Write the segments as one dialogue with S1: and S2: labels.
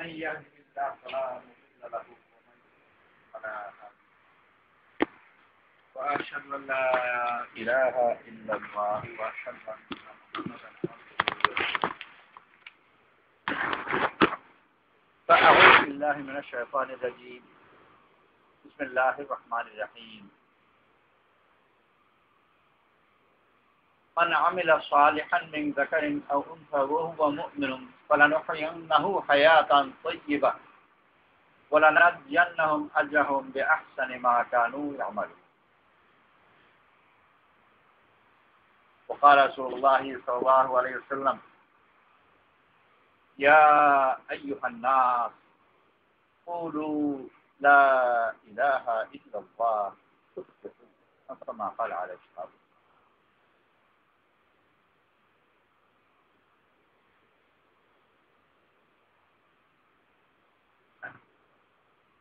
S1: من يهده الله فلا مضل له ومن يضلل فلا هادي له وأشهد أن لا إله إلا الله وأشهد أن محمدا عبده فأعوذ بالله من الشيطان الرجيم بسم الله الرحمن الرحيم من عمل صالحا من ذكر أو أنثى وهو مؤمن فلنحيينه حياة طيبة ولنجزينهم أجرهم بأحسن ما كانوا يعملون. وقال رسول الله صلى الله عليه وسلم: يا أيها الناس قولوا لا إله إلا الله تفلحوا كما قال عليه الصلاة والسلام.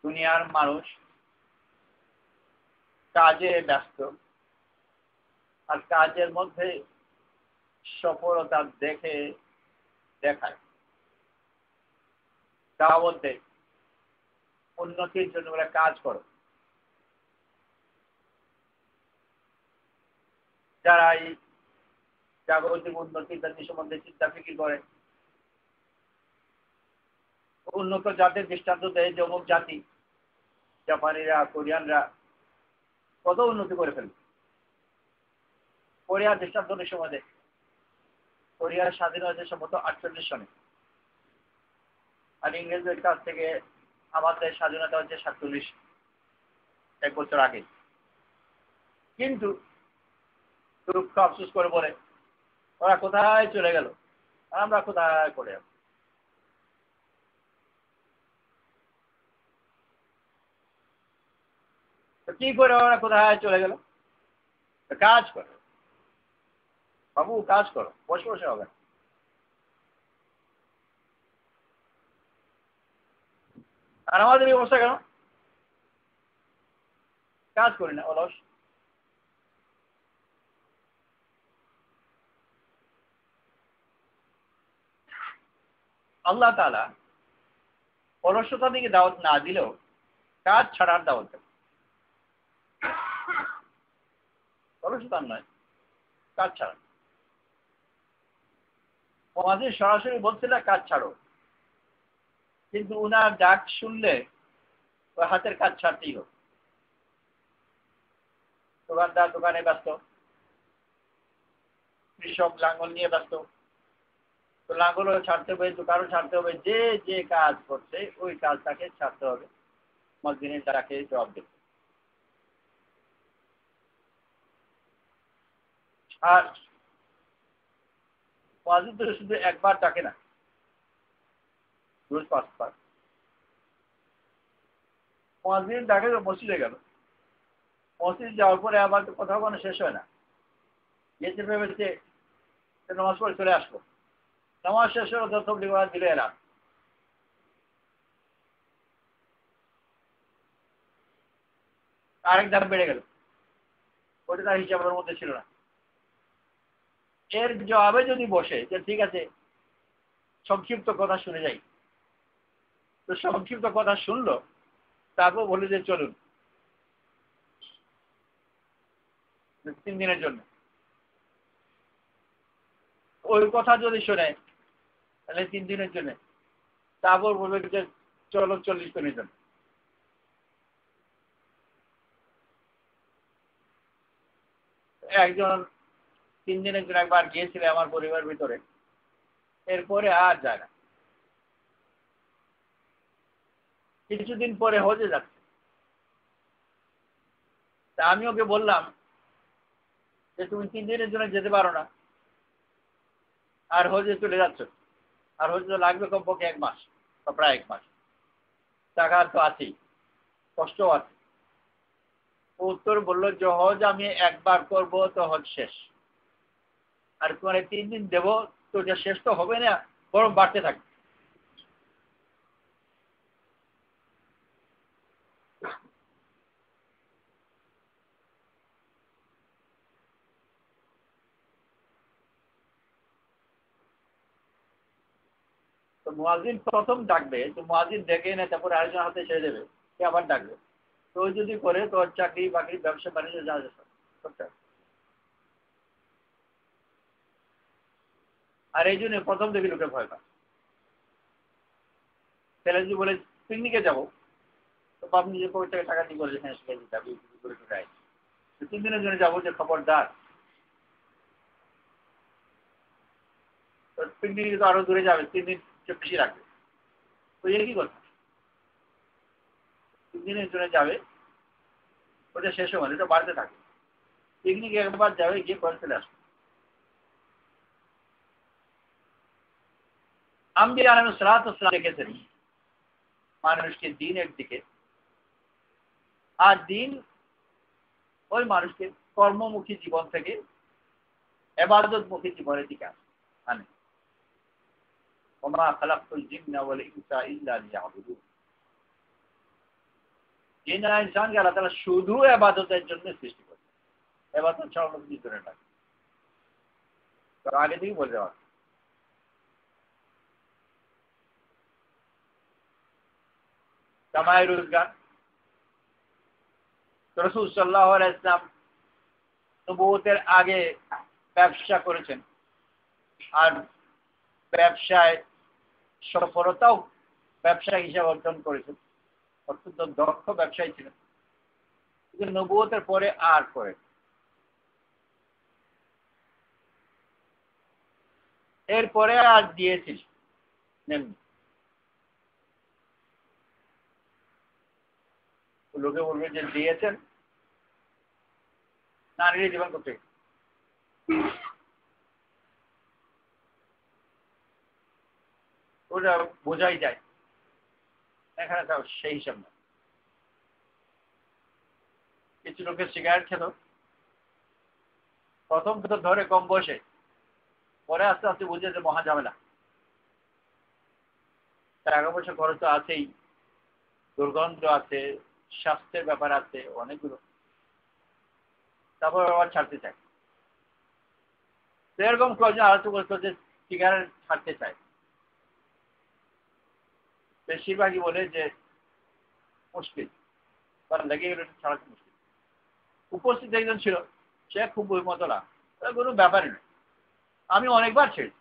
S1: দুনিয়ার মানুষ কাজে ব্যস্ত, আর কাজের মধ্যে সফলতা দেখায়, দাওয়াত দেয়, উন্নতির জন্য ওরা কাজ করে। যারা এই জাগতিক উন্নতির সম্বন্ধে চিন্তা ফিকির করে, উন্নত জাতির দৃষ্টান্ত দেয় যে অমুক জাতি, জাপানিরা, কোরিয়ানরা কত উন্নতি করে ফেলবে। কোরিয়ার দৃষ্টান্ত সময় দেয়, কোরিয়ার স্বাধীন হয়েছে সম্ভবত 48 সনে, আর ইংরেজদের কাছ থেকে আমাদের স্বাধীনতা হচ্ছে 47, 1 বছর আগে। কিন্তু দুঃখ আফসোস করে বলে ওরা কোথায় চলে গেল, আমরা কোথায় পড়ে যাব। কি করে ওরা কোথায় চলে গেল? কাজ করো বাবু, কাজ করো, বসে বসে হবে। আর আমাদের এই অবস্থা কেন? কাজ করি না, অলস। আল্লাহ তাআলা অলসতা দিকে দাওয়াত না দিলেও কাজ ছাড়ার দাওয়াত দেন। অলসতা নয়, কাজ ছাড়া। আমাদের সরাসরি বলছিল কাজ ছাড়ো, কিন্তু উনার ডাক শুনলে ওই হাতের কাজ ছাড়তেই হোক। দোকানদার দোকানে ব্যস্ত, কৃষক লাঙ্গল নিয়ে ব্যস্ত, তো লাঙ্গলও ছাড়তে হবে, দোকানও ছাড়তে হবে, যে যে কাজ করছে ওই কাজ তাকে ছাড়তে হবে, মসজিদে তাকে জবাব দেবে। আর ওয়াজিব তো শুধু একবার ডাকে না, রোজ 5 বার। মুয়াজ্জিন ডাকে তো মসজিদে গেল, মসজিদ যাওয়ার পরে আবার তো কথা বলা শেষ হয় না, যেতে ভেবেছে নামাজ পড়ে চলে আসবো, নামাজ শেষ হলো তো তবলিগ ওয়াজ দিলে এরা আরেক ধাপ বেড়ে গেল, ওটা তার হিসাবের মধ্যে ছিল না। এর জবাবে যদি বসে যে ঠিক আছে সংক্ষিপ্ত কথা শুনে যাই, তো সংক্ষিপ্ত কথা শুনলো, তারপর বলে যে চলুন 3 দিনের জন্য। ওই কথা যদি শোনে তাহলে 3 দিনের জন্য, তারপর বলবে যে চলো 40 দিনের জন্য। একজন 3 দিনের জন্য একবার গিয়েছিল আমার পরিবার ভিতরে, এরপরে আর যায় না। কিছুদিন পরে হজে যাচ্ছে, তা আমি ওকে বললাম যে তুমি 3 দিনের জন্য যেতে পারো না, আর হজে চলে যাচ্ছ, আর হজে তো লাগবে কমপক্ষে 1 মাস বা প্রায় 1 মাস, টাকা তো আছেই, কষ্ট আছে। উত্তর বললো যে হজ আমি একবার করব তো হজ শেষ, আর তোমার 3 দিন দেবো তো যা শেষ তো হবে না, বরং বাড়তে থাকবে। তো মুয়াজ্জিন প্রথম ডাকবে, তো মুয়াজ্জিন ডেকে এনে তারপরে আরেকজন হাতে ছেড়ে দেবে, সে আবার ডাকবে। তো ওই যদি করে তো চাকরি বাকরি ব্যবসা বাণিজ্য যা যা সব। আর এই জন্য প্রথম দেখি লোকে ভয় পায়। ছেলে যদি বলে পিকনিকে যাবো, তো বাপ নিজের পকেট থেকে টাকা দিয়ে বলে হ্যাঁ সেখানে যাবি করে টোটাই 3 দিনের জন্য যাবো, যে খবরদার পিকনিকে তো আরো দূরে যাবে, 3 দিন বেশি রাখবে। তো কি কথা, 3 দিনের জন্য যাবে, ওটা শেষ হবে, এটা বাড়তে থাকে। পিকনিকে একবার যাবে, গিয়ে করে চলে আসবে। আম্বিয়া আলাইহিস সালাতু ওয়াস সালাম দেখেছেন মানুষকে দিনের দিকে, আর দিন ওই মানুষকে কর্মমুখী জীবন থেকে ইবাদতমুখী জীবনের দিকে আনে। ওমা খালাকতুল জিন্না ওয়াল ইনসা ইল্লা লিয়াবুদুন। জিন আর ইনসানকে আল্লাহ তাআলা শুধু ইবাদতের জন্য সৃষ্টি করেছেন, ইবাদত ছাড়া অন্য কিছু করে না। তো আগে থেকেই বলে দেওয়া। কামাই রোজগার, রাসূল সাল্লাল্লাহু আলাইহি ওয়াসাল্লাম নবুয়তের আগে ব্যবসা করেছেন, আর ব্যবসায় সফলতাও ব্যবসায়ী হিসাবে অর্জন করেছেন, অত্যন্ত দক্ষ ব্যবসায়ী ছিলেন। কিন্তু নবুয়তের পরে আর করে, এরপরে আর দিয়েছিল নেননি। লোকে বলবে যে দিয়েছেন, নারীর জীবন করতে ওটা বোঝাই যায়, এখানে তাও সেই হিসাব না। কিছু লোকের সিগারেট খেত, প্রথম তো ধরে কম বয়সে, পরে আস্তে আস্তে বুঝে যে মহা ঝামেলা, টাকা পয়সা খরচ তো আছেই, দুর্গন্ধ আছে, স্বাস্থ্যের ব্যাপার আছে অনেকগুলো, তারপর আবার ছাড়তে চায়। সেরকম কয়েকজন আলোচনা করতো যে সিগারেট ছাড়তে চায়, বেশিরভাগই বলে যে মুশকিল, কারণ লেগে গেলে ছাড়াতে মুশকিল। উপস্থিত একজন ছিল, সে খুব বইমতলা, কোনো ব্যাপারই নয়, আমি অনেকবার ছেড়েছি,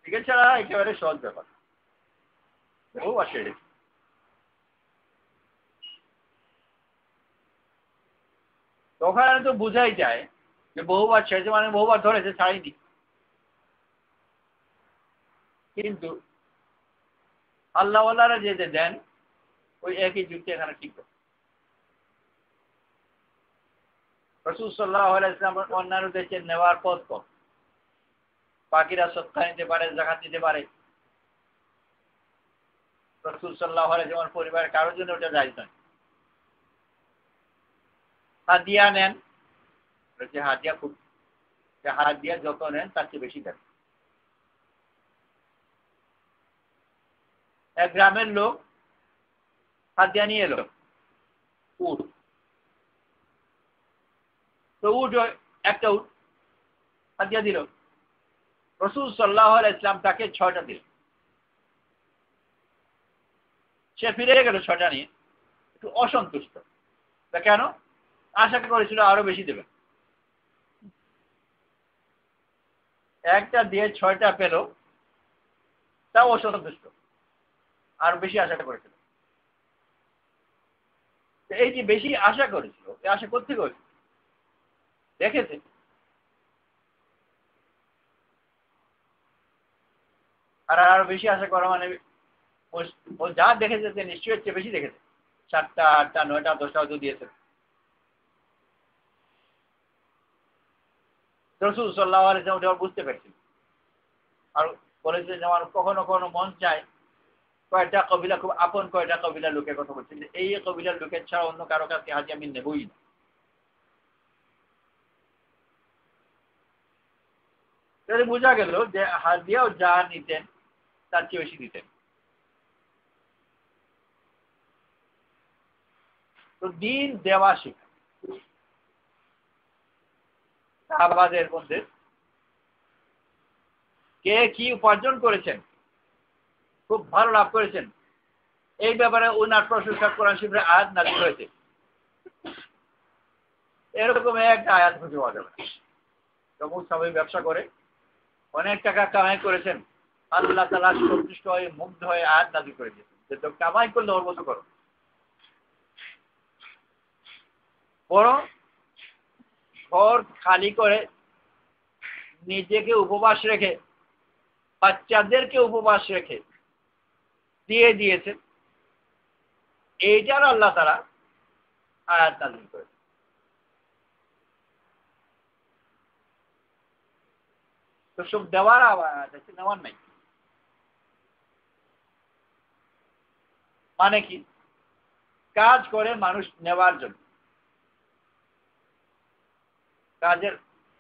S1: সিগারেট ছাড়া একেবারে সহজ ব্যাপার, বহুবার ছেড়েছি। ওখানে তো বোঝাই যায় যে বহুবার ছেড়েছে মানে বহুবার ধরেছে, ছাড়িনি। কিন্তু আল্লাহওয়ালারা যে দেন ওই একই যুক্তি এখানে ঠিক করে। রাসূল সাল্লাল্লাহু আলাইহি ওয়াসাল্লাম অন্যান্যদেরকে নেওয়ার পথ কম, বাকিরা সদকা নিতে পারে, যাকাত দিতে পারে, রাসূল সাল্লাল্লাহু আলাইহি ওয়াসাল্লাম পরিবারের কারোর জন্য ওটা জায়েজ নয়। হাদিয়া নেন, যে হাদিয়া খুব, যে হাদিয়া যত নেন তার চেয়ে বেশি দেন। এক গ্রামের লোক হাদিয়া নিয়ে এলো উট, তো উট একটা উট হাদিয়া দিল, রাসূল সাল্লাল্লাহু আলাইহি ওয়াসাল্লাম তাকে 6টা দিল। সে ফিরে গেল 6টা নিয়ে, একটু অসন্তুষ্ট। তা কেন? আশা করেছিল আরো বেশি দেবে, একটা দিয়ে 6টা পেল, তাও অসন্তুষ্ট, আর বেশি আশা করেছিল। এই যে বেশি আশা করেছিল, এই আশা করতে করেছিল দেখেছে, আর আরো বেশি আশা করা মানে ও যা দেখেছে সে নিশ্চয়ই হচ্ছে বেশি দেখেছে, 7টা 8টা 9টা 10টা হয়তো দিয়েছে। রাসূল সাল্লাল্লাহু আলাইহি ওয়াসাল্লাম ওটা বুঝতে পেরেছিল, আর বলেছে যে আমার কখনো কখনো মন চায় কয়টা কবিলা খুব আপন, কয়টা কবিলার লোকের কথা বলছে, এই কবিলার লোকের ছাড়া অন্য কারো কাছে হাদিয়া আমি নেবই না। তাহলে বোঝা গেল যে হাদিয়াও যা নিতেন তার চেয়ে বেশি দিতেন। তো দিন দেওয়া শেখা, সাহাবাদের মধ্যে কে কি উপার্জন করেছেন, খুব ভালো লাভ করেছেন, এই ব্যাপারে উনার প্রশংসা কোরআন শরীফের আয়াত নাযিল হয়েছে। এরকম একটা আয়াত খুঁজে পাওয়া যাবে না। তবু সবাই ব্যবসা করে অনেক টাকা কামাই করেছেন, আল্লাহ তাআলা সন্তুষ্ট হয়ে মুগ্ধ হয়ে আয়াত নাযিল করে দিয়েছেন যে তো কামাই করলে ওর মতো করো। বরং ঘর খালি করে নিজেকে উপবাস রেখে বাচ্চাদেরকে উপবাস রেখে দিয়ে দিয়েছেন, এইটার আল্লাহ তাআলা আয়াত নাযিল করে। তো সব দেওয়ার আয়াত আছে, নেওয়ার নাই। মানে কি, কাজ করে মানুষ নেওয়ার জন্য। কাজের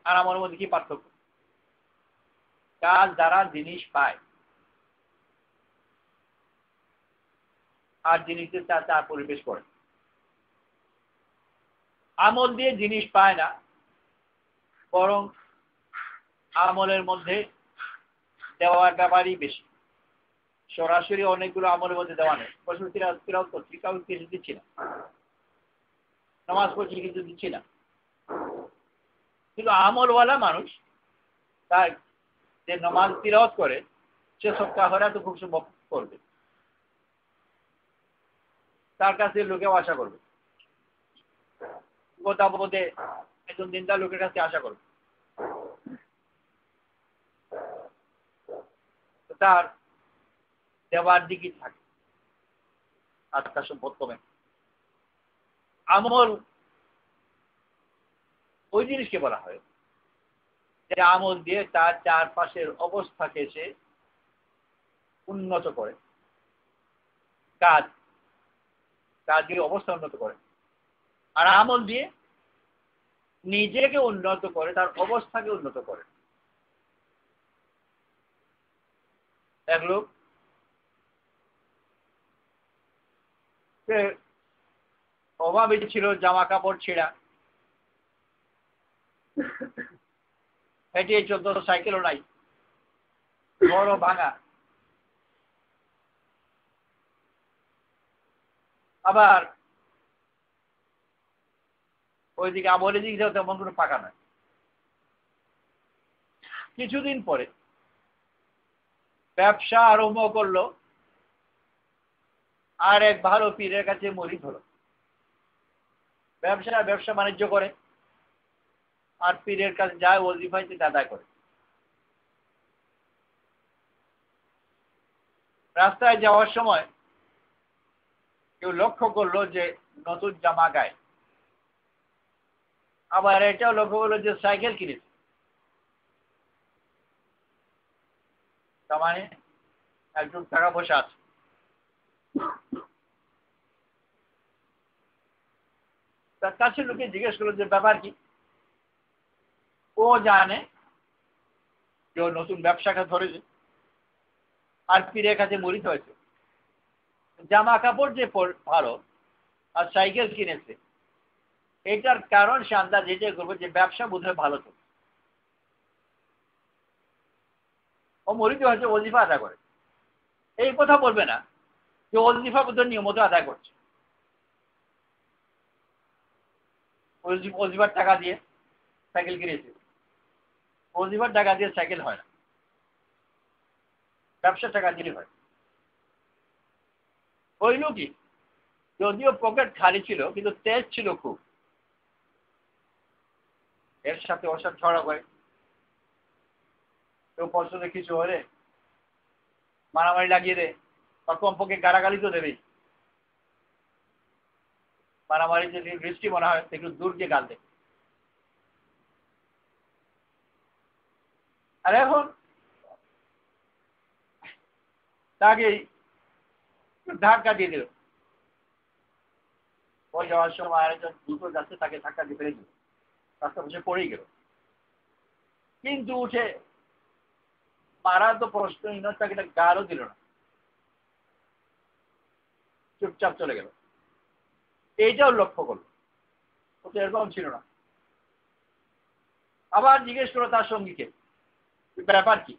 S1: আর আমার মধ্যে কি পার্থক্য? কাজ দ্বারা জিনিস পায়, আর জিনিসের তার পরিবেশ করে। আমল দিয়ে জিনিস পায় না, বরং আমলের মধ্যে দেওয়ার ব্যাপারই বেশি। সরাসরি অনেকগুলো আমলের মধ্যে দেওয়া নেই। তিলাওয়াত করছি, কাউকে কিছু দিচ্ছি না, নামাজ পড়ছি কিছু দিচ্ছি না, কিন্তু আমলওয়ালা মানুষ তার যে নামাজ তিলাওয়াত করে সে সব কাহরা তো খুব সম্ভব করবে, তার কাছে লোকেও আশা করবে, বিপদে একজন দিনদার লোকের কাছে আশা করবে, তার দেওয়ার দিকই থাকে, আর তার সম্পদ কমে। আমল ওই জিনিসকে বলা হয় যে আমল দিয়ে তার চারপাশের অবস্থাকে সে উন্নত করে, কাজের অবস্থা উন্নত করে, আর আমল দিয়ে নিজেকে উন্নত করে, তার অবস্থাকে উন্নত করে। এক লোক সে অভাবে ছিল, জামা কাপড় ছেঁড়া, হেঁটে চলতো, সাইকেলও নাই, ঘরও ভাঙা, আবার ওইদিকে আমলের দিক দিয়ে তেমন কোনো পাকা নয়। কিছুদিন পরে ব্যবসা আরম্ভ করলো, আর এক ভালো পীরের কাছে মরিদ হলো। ব্যবসা বাণিজ্য করে, আর পীরের কাছে যায়, ওজিফাইতে আদায় করে। রাস্তায় যাওয়ার সময় কেউ লক্ষ্য করলো যে নতুন জামা গায়ে, আবার এটাও লক্ষ্য করলো যে সাইকেল কিনেছে, তার মানে একজন টাকা পয়সা আছে। তার কাছে লোকে জিজ্ঞেস করলো যে ব্যাপার কি। ও জানে যে ও নতুন ব্যবসাটা ধরেছে, আর পীরের কাছে মরিদ হয়েছে, জামা কাপড় যে ভালো আর সাইকেল কিনেছে, এটার কারণ সে আন্দাজ এটাই করবো যে ব্যবসা বোধহয় ভালো তো। ও মরিদ হয়েছে, ওজিফা আদায় করে, এই কথা বলবে না যে ওজিফা বোধহয় নিয়মিত আদায় করছে। ওজিফার টাকা দিয়ে সাইকেল কিনেছে, ওজিফার টাকা দিয়ে সাইকেল হয় না, ব্যবসার টাকা দিয়ে হয়। ওই লোকই যদিও পকেট খালি ছিল, কিন্তু তেজ ছিল খুব, এর সাথে ওর সাথে ঝগড়া করে, কেউ পছন্দ কিছু হলে মারামারি লাগিয়ে দেয়, বা কমপক্ষে গালাগালি তো দেবেই। মারামারি যদি বৃষ্টি মনে হয় একটু দূর গিয়ে গাল দেয়। আর এখন তাকে ধাক্কা দিয়ে দিল, ওই যাওয়ার সময় আরেকজন দ্রুত যাচ্ছে, তাকে ধাক্কা দিয়ে ফেলে দিল, রাস্তা বসে পড়েই গেল। কিন্তু উঠে মারা তো প্রশ্নহীন, তাকে গালও দিল না, চুপচাপ চলে গেল। এইটাও লক্ষ্য করলো, ও তো এরকম ছিল না। আবার জিজ্ঞেস করলো তার সঙ্গীকে, ব্যাপার কি।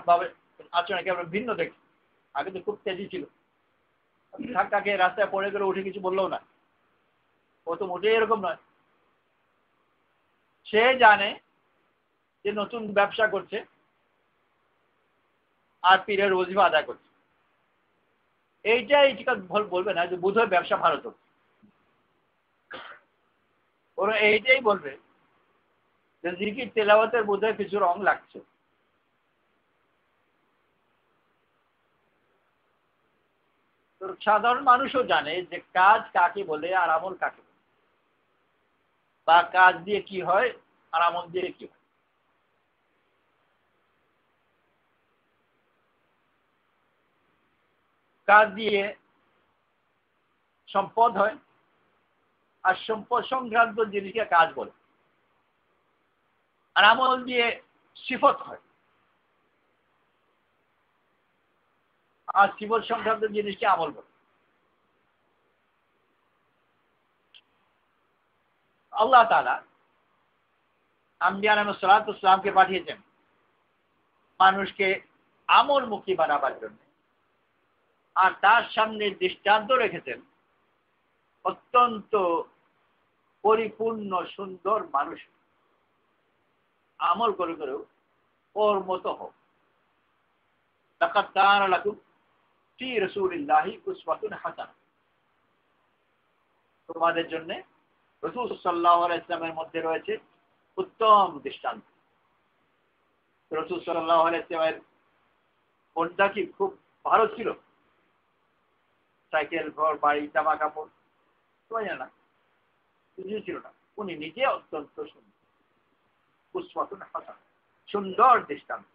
S1: ভাবে আচরণকে আমরা ভিন্ন দেখি। আগে তো খুব তেজি ছিল, ধাক্কাকে রাস্তায় পড়ে গেলে উঠে কিছু বললেও না, ও তো মোটেই এরকম নয়। সে জানে যে নতুন ব্যবসা করছে আর পীরের ওজিফা আদায় করছে, এইটাই ঠিক বলবে না যে বোধহয় ব্যবসা ভালো চলছে। ওরা এইটাই বলবে যে জিকির তেলাওয়াতের বোধহয় কিছু রং লাগছে। তো সাধারণ মানুষও জানে যে কাজ কাকে বলে আর আমল কাকে বলে, বা কাজ দিয়ে কি হয় আর আমল দিয়ে কি হয়। কাজ দিয়ে সম্পদ হয়, আর সম্পদ সংক্রান্ত জিনিসকে কাজ বলে, আর আমল দিয়ে সিফত হয়, আর সিফত সংক্রান্ত জিনিসকে আমল বলে। আল্লাহ তাআলা আম্বিয়া আলাইহিস সালাতু ওয়াস সালামকে পাঠিয়েছেন মানুষকে আমলমুখী বানাবার জন্য, আর তার সামনে দৃষ্টান্ত রেখেছেন অত্যন্ত পরিপূর্ণ সুন্দর মানুষ আমল করে করেও ওর মতো হোক। লাকাদ কানা লাকুম ফি রাসূলিল্লাহি উসওয়াতুন হাসানাহ, তোমাদের জন্য রাসূল সাল্লাল্লাহু আলাইহি ওয়াসাল্লামের মধ্যে রয়েছে উত্তম দৃষ্টান্ত। রাসূল সাল্লাল্লাহু আলাইহি ওয়াসাল্লামের মনটা কি খুব ভালো ছিল? সাইকেল, ঘর বাড়ি, জামা কাপড় সবাই জানা কিছুই ছিল না। উনি নিজে অত্যন্ত সুন্দর, উসওয়াতুন হাসানাহ, সুন্দর দৃষ্টান্ত।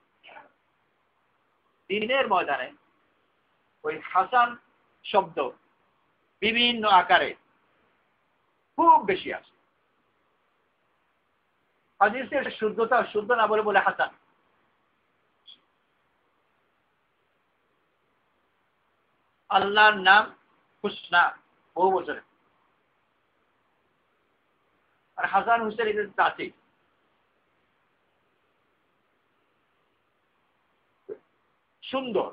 S1: দিনের ময়দানে ওই হাসান শব্দ বিভিন্ন আকারে খুব বেশি আছে। হাদিসের শুদ্ধতা শুদ্ধ না বলে বলে হাসান। আল্লাহর নাম হুসনা বহু বছরে, আর হাসান হুসেন এদের চাচি। সুন্দর,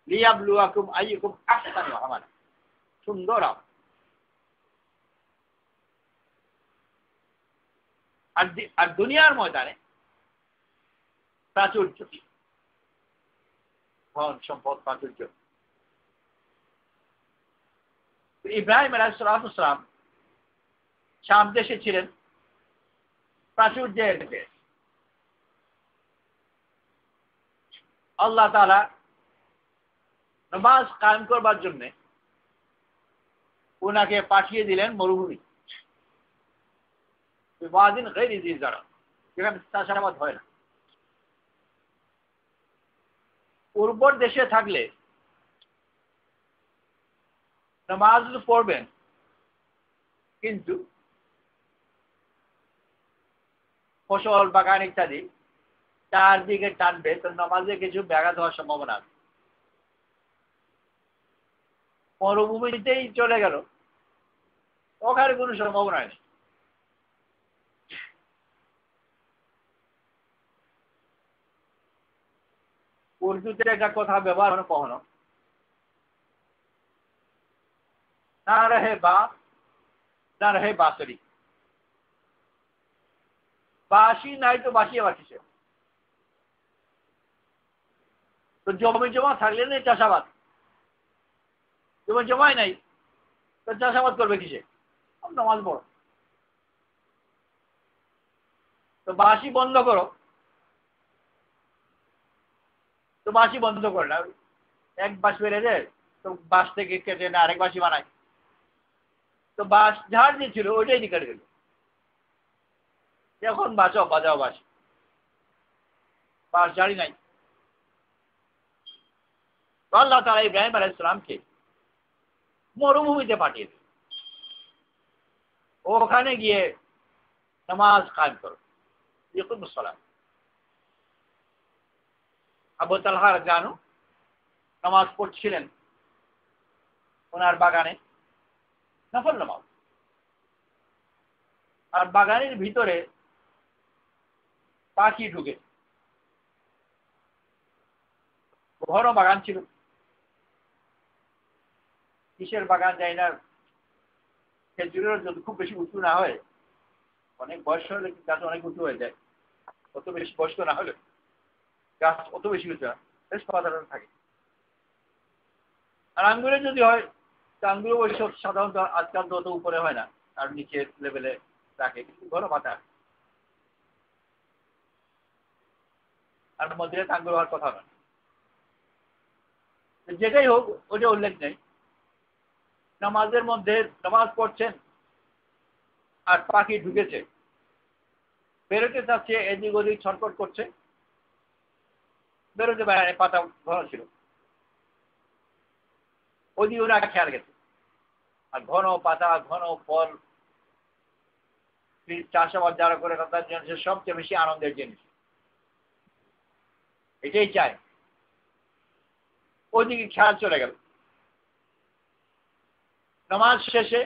S1: লিয়াবলুয়াকুম আইয়ুকুম আহসানু আমালা, সুন্দর আমল। আর দুনিয়ার ময়দানে প্রাচুর্য, ধন সম্পদ, প্রাচুর্য। ইব্রাহিম আলাইহিস সালাম শাম দেশে ছিলেন, প্রাচুর্যের দেশ। আল্লাহ তাআলা নামাজ কায়েম করবার জন্য ওনাকে পাঠিয়ে দিলেন মরুভূমি, ওয়াদিন গায়রি জি যারা, যেখানে চাষাবাদ হয় না। উর্বর দেশে থাকলে নামাজ পড়বেন, কিন্তু ফসল বাগান ইত্যাদি চারদিকে টানবে, তো নামাজে কিছু ব্যাঘাত হওয়ার সম্ভাবনা আছে। মরুভূমিতেই চলে গেল, ওখানে কোনো সম্ভাবনা নেই। উর্দুতে একটা কথা ব্যবহার হয় কখনো, না রহে বাপ না রহে বাঁশরি, বাঁশি নাই তো বাঁশিয়ে বাঁচিছে। তো জমি জমা থাকলে নেই চাষাবাদ, জমি জমাই নাই তো চাষাবাদ করবে কিসে? নামাজ পড়ো। তো বাঁশি বন্ধ করো, তো বাঁশি বন্ধ করে না, এক বাঁশ বেড়ে যায় তো বাঁশ থেকে কেটে না আরেক বাঁশি বানায়। তো বাঁশ ঝাড় দিয়েছিল ওইটাই নিকাটে গেল, এখন বাঁচাও বাজাও বাঁশি, বাঁশ ঝাড়ি নাই। তো আল্লাহ তাআলা ইব্রাহিম আলাইহিস সালামকে মরুভূমিতে পাঠিয়ে দিল, ওখানে গিয়ে নামাজ কায়েম করো, ইকুমুস সালাত। আবু তালহা রাদিয়াল্লাহু আনহু নামাজ পড়ছিলেন ওনার বাগানে, নফল নামাজ। আর বাগানের ভিতরে পাখি ঢুকে, ঘন বাগান ছিল। কিসের বাগান যাই না, খেজুরের যদি খুব বেশি উঁচু না হয়, অনেক বয়স হলে গাছ অনেক উঁচু হয়ে যায়, অত বেশি বয়স্ক না হলে গাছ অত বেশি উঁচু না, বেশ সাধারণ থাকে। আর আঙ্গুরে যদি হয়, আঙ্গুর ওই সব সাধারণত আজকাল তো অত উপরে হয় না, আর নিচের লেভেলে রাখে, কিন্তু ঘন পাতা। আর মধ্যে আঙ্গুর হওয়ার কথা নয়। যেটাই হোক, ওটা উল্লেখ নেই। নামাজের মধ্যে নামাজ পড়ছেন আর পাখি ঢুকেছে, বেরোতে চাচ্ছে, এদিক ওদিক ছটফট করছে, বেরোতে বাইরে, পাতা ঘন ছিল, ওদিকে ওরা খেয়াল গেছে। আর ঘন পাতা, ঘন ফল, চাষাবাদ যারা করে তাদের জন্য সবচেয়ে বেশি আনন্দের জিনিস, এটাই চায়। ওইদিকে খেয়াল চলে গেল। নামাজ শেষে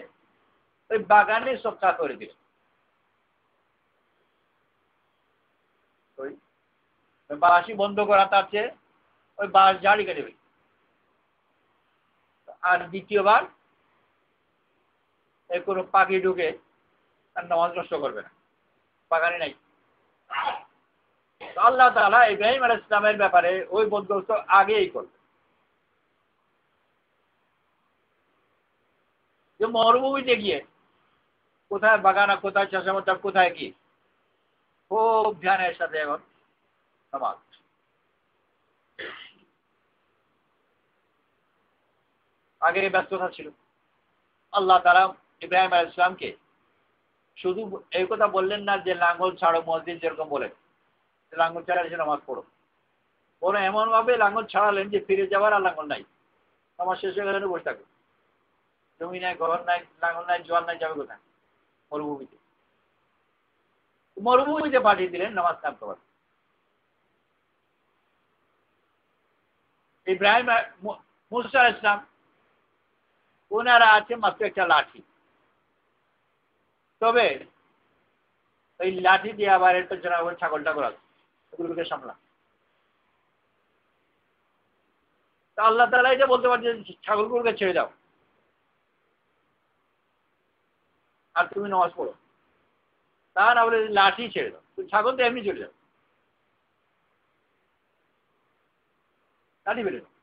S1: ওই বাগানে সবটা করে দিল। ওই বাঁশি বন্ধ করা, তার চেয়ে ওই বাঁশ ঝাড়ি কেটে দিল। আর দ্বিতীয়বার কোনো পাখি ঢুকে আর নামাজ নষ্ট করবে না, বাগানে নাই। আল্লাহ তাআলা ইব্রাহিম আলাইহিস সালামের ব্যাপারে ওই বন্দোবস্ত আগেই করবে। যে মরুভূমিতে গিয়ে কোথায় বাগান আর কোথায় চাষাবাদ, কোথায় কি, খুব ধ্যানের সাথে এখন নামাজ। আগে ব্যস্ততা ছিল। আল্লাহ তাআলা ইব্রাহিম আলাইহিস সালামকে শুধু এই কথা বললেন না যে লাঙ্গল ছাড়ো, মসজিদ যেরকম বলে লাঙ্গল ছাড়া এসে নামাজ পড়ো, ওরা এমন ভাবে লাঙ্গল ছাড়ালেন যে ফিরে যাওয়ার আর লাঙ্গল নাই, নামাজ শেষ হয়ে গেলে বসে থাকবে। জমি নাই, ঘর নাই, লাঙ্গল নাই, জোয়ার নাই, যাবে কোথায়? মরুভূমিতে। মরুভূমিতে পাঠিয়ে দিলেন নামাজ কাম করার। ইব্রাহিম মুসা আলাইহিস সালাম, ওনারা আছে মাত্র একটা লাঠি, তবে ওই লাঠি দিয়ে আবার এর পেছনে আবার ছাগলটা করা, ওগুলোকে সামলা। তা আল্লাহ তাআলা এটা বলতে পারছেন ছাগলগুলোকে ছেড়ে দাও আর তুমি নামাজ পড়ো, তা না বলে লাঠি ছেড়ে দাও, ছাগল তো এমনি চলে যাবে, লাঠি বেড়ে দাও।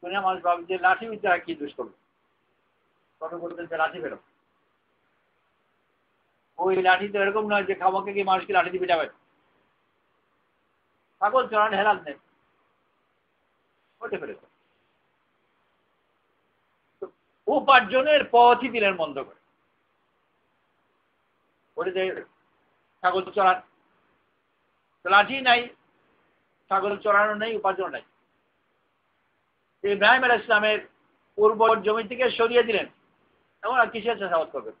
S1: দুনিয়া মানুষ ভাবে যে লাঠি বিদ্যা কি দোষ করবে, তখন বলতেন যে লাঠি বেরো। ওই লাঠি তো এরকম নয় যে খামাকে কি মানুষকে লাঠি দিয়ে পিটাবে। ছাগল চড়ান হেলাল নেই, ওটা ফেলে দাও। উপার্জনের পথই দিলেন বন্ধ করে, ওটা যে ছাগল চড়ান, লাঠি নাই, ছাগল চড়ানো নেই, উপার্জন নাই। ইব্রাহিম আলাইহিস সালামের উর্বর জমি থেকে সরিয়ে দিলেন, এখন আর কিসের চাষাবাদ করবেন?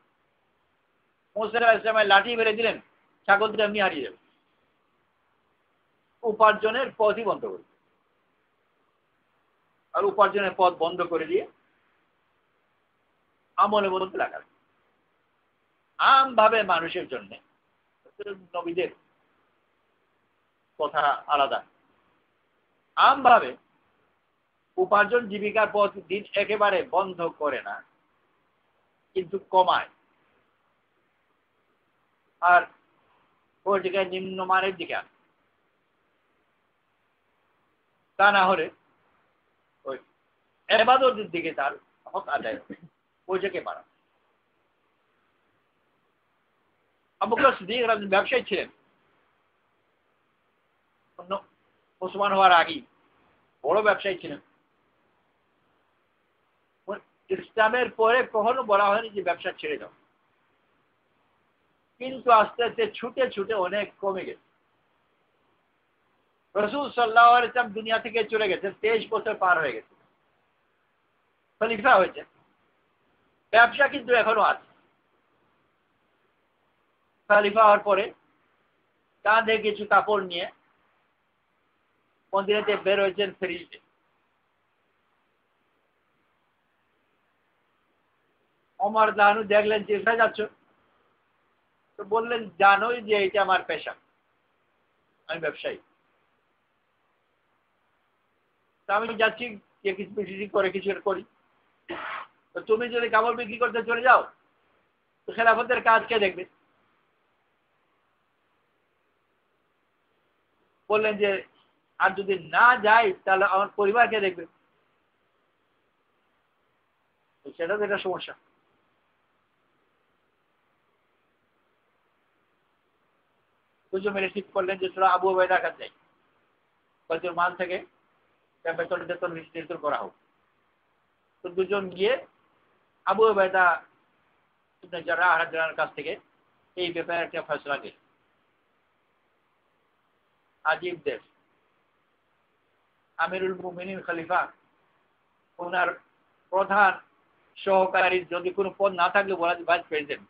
S1: মুসা আলাইহিস সালামের লাঠি ফেলে দিলেন, ছাগল তো এমনি হারিয়ে যাবে। উপার্জনের পথই বন্ধ করে, আর উপার্জনের পথ বন্ধ করে দিয়ে আমলে বলতে লাগালেন। আমভাবে মানুষের জন্য নবীদের কথা আলাদা। আমভাবে উপার্জন জীবিকার পথ দিন একেবারে বন্ধ করে না, কিন্তু কমায়, আর ওইটিকে নিম্নমানের দিকে আনে। তা না হলে ওই ইবাদতের দিকে তার হক আদায় হবে, ওইটাকে বাড়ান। আবু বকর সিদ্দিক রাদিয়াল্লাহু ব্যবসায়ী ছিলেন, মুসলমান হওয়ার আগেই বড় ব্যবসায়ী ছিলেন। ইসলামের পরে কখনো বলা হয়নি যে ব্যবসা ছেড়ে দাও, কিন্তু আস্তে আস্তে ছুটে ছুটে অনেক কমে গেছে। রাসূল সাল্লাল্লাহু আলাইহি ওয়াসাল্লাম দুনিয়া থেকে চলে গেছেন, 23 বছর পার হয়ে গেছে, খলিফা হয়েছে, ব্যবসা কিন্তু এখনো আছে। খলিফা হওয়ার পরে কাঁধে কিছু কাপড় নিয়ে মদিনাতে বের হয়েছেন ফেরিতে। ওমর রানু দেখলেন যে কোথায় যাচ্ছ, তো বললেন জানোই যে এটা আমার পেশা, আমি ব্যবসায়ী। আমি যাচ্ছি কে কিছু বিক্রি করে কিছু করি, তো তুমি যদি কাপড় বিক্রি করতে চলে যাও তো খেলাফতের কাজ কে দেখবে? বললেন যে আর যদি না যাই তাহলে আমার পরিবারকে দেখবে। সেটা তো একটা সমস্যা। দুজন মিলে ঠিক করলেন যে তোরা আবু উবাইদার কাছে যাই, বাইতুল মাল থেকে বেতন নির্ধারণ করা হোক। তো দুজন গিয়ে আবু উবাইদা ইবনে জাররাহর কাছ থেকে এই ব্যাপারে একটা ফয়সালা দিল। আজিব দেশ, আমিরুল মুমিনিন খলিফা, ওনার প্রধান সহকারী যদি কোনো পদ না থাকলে বলা যায় vice president,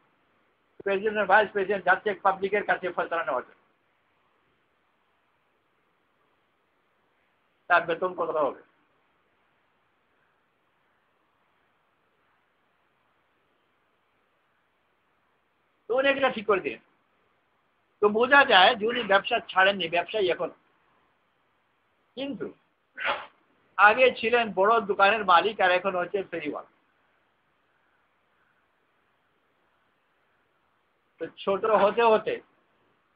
S1: president vice president যাচ্ছে পাবলিকের কাছে ফয়সালা নেওয়ার জন্য, তার বেতন কত হবে? তো উনি এটা ঠিক করে দিলেন। তো বোঝা যায় যে উনি ব্যবসা ছাড়েননি, ব্যবসায়ী এখন। কিন্তু আগে ছিলেন বড় দোকানের মালিক আর এখন হচ্ছে ফেরিওয়ালা। তো ছোট হতে হতে